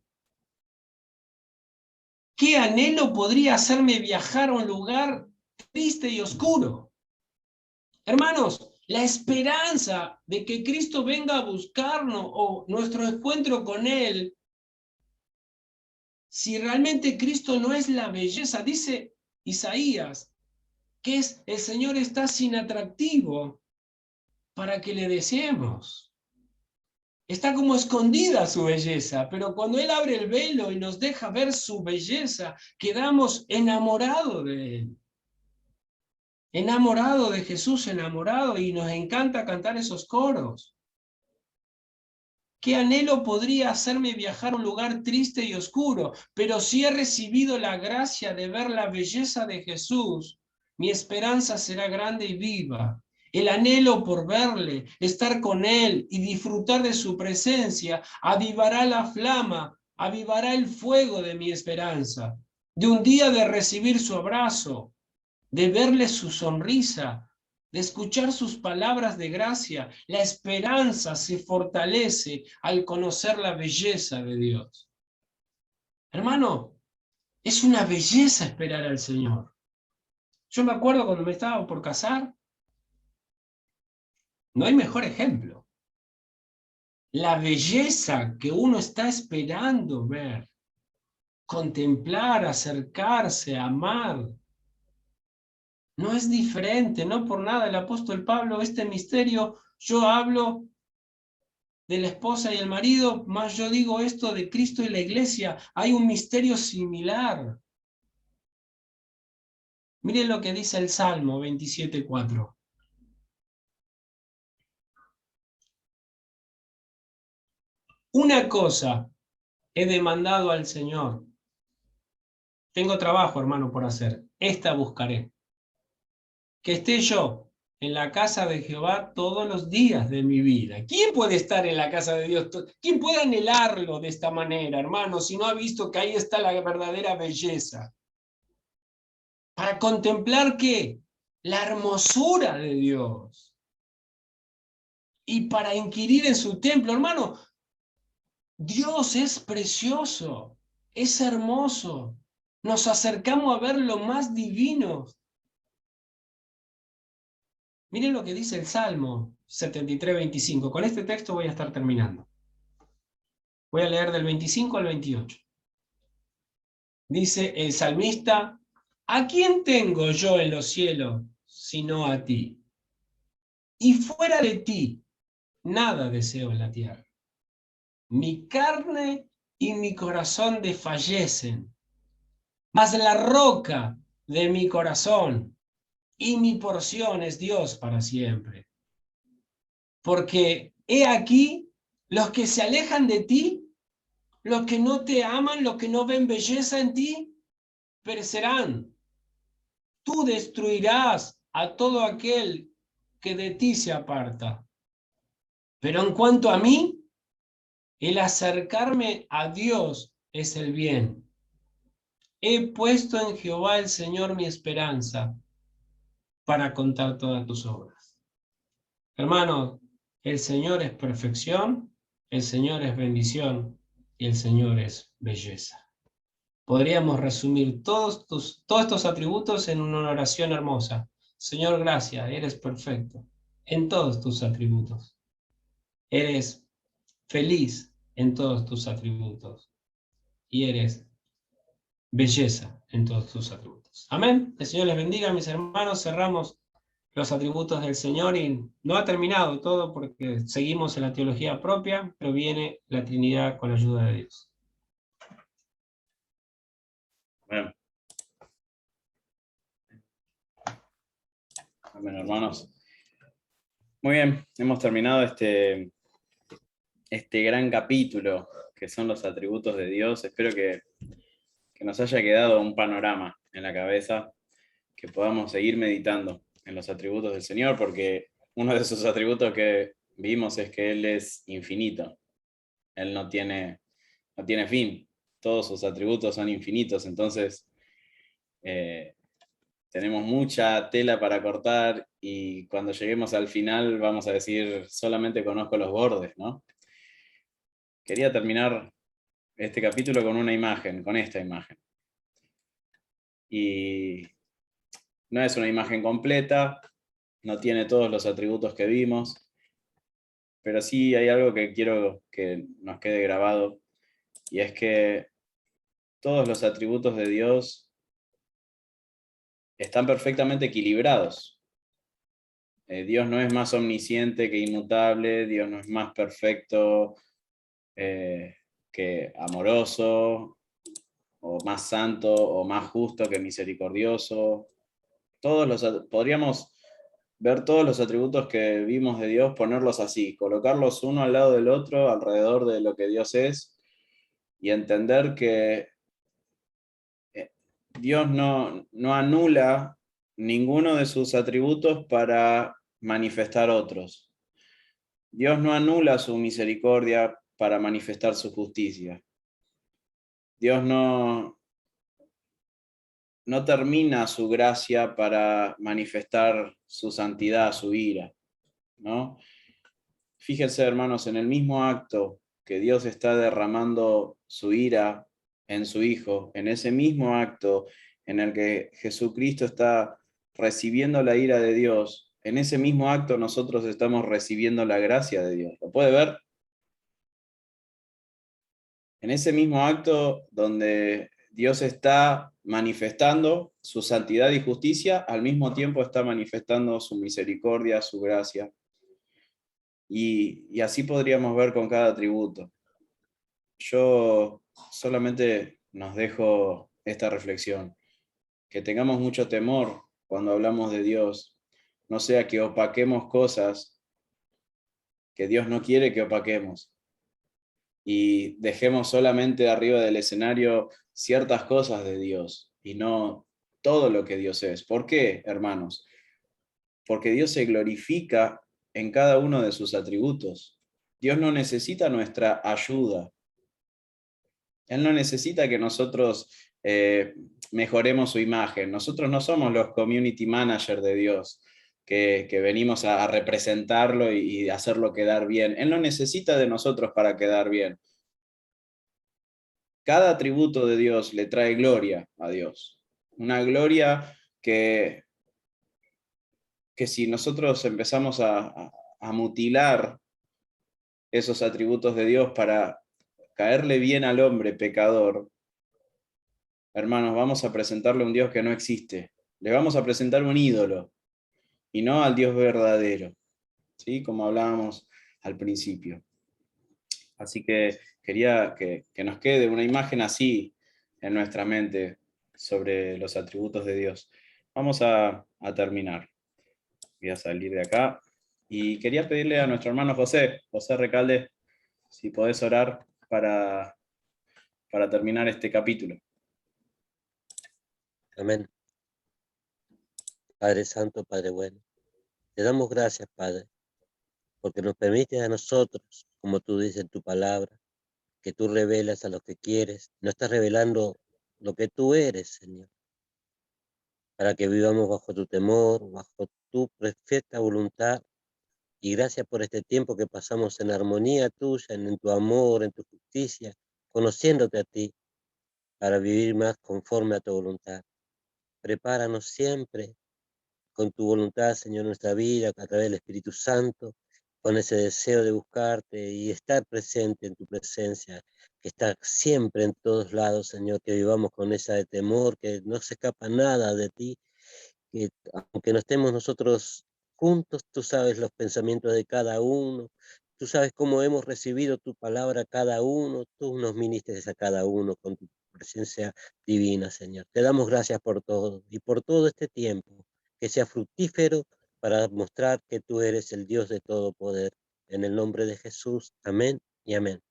Speaker 2: ¿Qué anhelo podría hacerme viajar a un lugar triste y oscuro? Hermanos, la esperanza de que Cristo venga a buscarnos o nuestro encuentro con Él, si realmente Cristo no es la belleza, dice Isaías, que el Señor está sin atractivo para que le deseemos. Está como escondida su belleza, pero cuando Él abre el velo y nos deja ver su belleza, quedamos enamorados de Él. Enamorado de Jesús, enamorado, y nos encanta cantar esos coros. ¿Qué anhelo podría hacerme viajar a un lugar triste y oscuro? Pero si he recibido la gracia de ver la belleza de Jesús, mi esperanza será grande y viva. El anhelo por verle, estar con Él y disfrutar de su presencia, avivará la flama, avivará el fuego de mi esperanza. De un día de recibir su abrazo, de verle su sonrisa, de escuchar sus palabras de gracia, la esperanza se fortalece al conocer la belleza de Dios. Hermano, es una belleza esperar al Señor. Yo me acuerdo cuando me estaba por casar, no hay mejor ejemplo. La belleza que uno está esperando ver, contemplar, acercarse, amar, no es diferente, no por nada el apóstol Pablo, este misterio, yo hablo de la esposa y el marido, más yo digo esto de Cristo y la iglesia, hay un misterio similar. Miren lo que dice el Salmo 27:4. Una cosa he demandado al Señor. Tengo trabajo, hermano, por hacer. Esta buscaré. Que esté yo en la casa de Jehová todos los días de mi vida. ¿Quién puede estar en la casa de Dios? ¿Quién puede anhelarlo de esta manera, hermano, si no ha visto que ahí está la verdadera belleza? Para contemplar ¿qué? La hermosura de Dios. Y para inquirir en su templo, hermano, Dios es precioso, es hermoso. Nos acercamos a ver lo más divino. Miren lo que dice el Salmo 73:25. Con este texto voy a estar terminando. Voy a leer del 25 al 28. Dice el salmista: ¿a quién tengo yo en los cielos sino a ti? Y fuera de ti, nada deseo en la tierra. Mi carne y mi corazón desfallecen, mas la roca de mi corazón y mi porción es Dios para siempre. Porque he aquí, los que se alejan de ti, los que no te aman, los que no ven belleza en ti, perecerán. Tú destruirás a todo aquel que de ti se aparta. Pero en cuanto a mí, el acercarme a Dios es el bien. He puesto en Jehová el Señor mi esperanza para contar todas tus obras. Hermanos, el Señor es perfección, el Señor es bendición y el Señor es belleza. Podríamos resumir todos estos atributos en una oración hermosa. Señor, gracias, eres perfecto en todos tus atributos. Eres feliz en todos tus atributos. Y eres belleza en todos tus atributos. Amén. El Señor les bendiga, mis hermanos. Cerramos los atributos del Señor y no ha terminado todo porque seguimos en la teología propia, pero viene la Trinidad con la ayuda de Dios.
Speaker 1: Bueno, amén, hermanos. Muy bien, hemos terminado este gran capítulo que son los atributos de Dios. Espero que nos haya quedado un panorama en la cabeza, que podamos seguir meditando en los atributos del Señor, porque uno de esos atributos que vimos es que Él es infinito. Él no tiene fin. Todos sus atributos son infinitos, entonces tenemos mucha tela para cortar y cuando lleguemos al final vamos a decir, solamente conozco los bordes, ¿no? Quería terminar este capítulo con una imagen, con esta imagen. Y no es una imagen completa, no tiene todos los atributos que vimos, pero sí hay algo que quiero que nos quede grabado, y es que todos los atributos de Dios están perfectamente equilibrados. Dios no es más omnisciente que inmutable, Dios no es más perfecto que amoroso, o más santo, o más justo que misericordioso. Podríamos ver todos los atributos que vimos de Dios, ponerlos así, colocarlos uno al lado del otro, alrededor de lo que Dios es, y entender que Dios no anula ninguno de sus atributos para manifestar otros. Dios no anula su misericordia para manifestar su justicia. Dios no termina su gracia para manifestar su santidad, su ira, ¿no? Fíjense, hermanos, en el mismo acto que Dios está derramando su ira en su Hijo, en ese mismo acto en el que Jesucristo está recibiendo la ira de Dios, en ese mismo acto nosotros estamos recibiendo la gracia de Dios. ¿Lo puede ver? En ese mismo acto donde Dios está manifestando su santidad y justicia, al mismo tiempo está manifestando su misericordia, su gracia. Y así podríamos ver con cada atributo. Yo solamente nos dejo esta reflexión, que tengamos mucho temor cuando hablamos de Dios, no sea que opaquemos cosas que Dios no quiere que opaquemos, y dejemos solamente arriba del escenario ciertas cosas de Dios y no todo lo que Dios es. ¿Por qué, hermanos? Porque Dios se glorifica en cada uno de sus atributos. Dios no necesita nuestra ayuda. Él no necesita que nosotros mejoremos su imagen. Nosotros no somos los community managers de Dios, que venimos a representarlo y hacerlo quedar bien. Él no necesita de nosotros para quedar bien. cada atributo de Dios le trae gloria a Dios. Una gloria que si nosotros empezamos a mutilar esos atributos de Dios para caerle bien al hombre pecador, hermanos, vamos a presentarle a un Dios que no existe. Le vamos a presentar un ídolo y no al Dios verdadero, ¿sí? Como hablábamos al principio. Así que quería que nos quede una imagen así en nuestra mente sobre los atributos de Dios. Vamos a terminar. Voy a salir de acá. Y quería pedirle a nuestro hermano José Recalde, si podés orar para terminar este capítulo.
Speaker 3: Amén. Padre Santo, Padre bueno, te damos gracias, Padre, porque nos permites a nosotros, como tú dices en tu palabra, que tú revelas a los que quieres. No estás revelando lo que tú eres, Señor, para que vivamos bajo tu temor, bajo tu perfecta voluntad. Y gracias por este tiempo que pasamos en armonía tuya, en tu amor, en tu justicia, conociéndote a ti, para vivir más conforme a tu voluntad. Prepáranos siempre con tu voluntad, Señor, nuestra vida, a través del Espíritu Santo, con ese deseo de buscarte y estar presente en tu presencia, que está siempre en todos lados, Señor, que vivamos con esa de temor, que no se escapa nada de ti, que aunque no estemos nosotros juntos, tú sabes los pensamientos de cada uno, tú sabes cómo hemos recibido tu palabra cada uno, tú nos ministres a cada uno con tu presencia divina, Señor. Te damos gracias por todo y por todo este tiempo, que sea fructífero para mostrar que tú eres el Dios de todo poder. En el nombre de Jesús, amén y amén.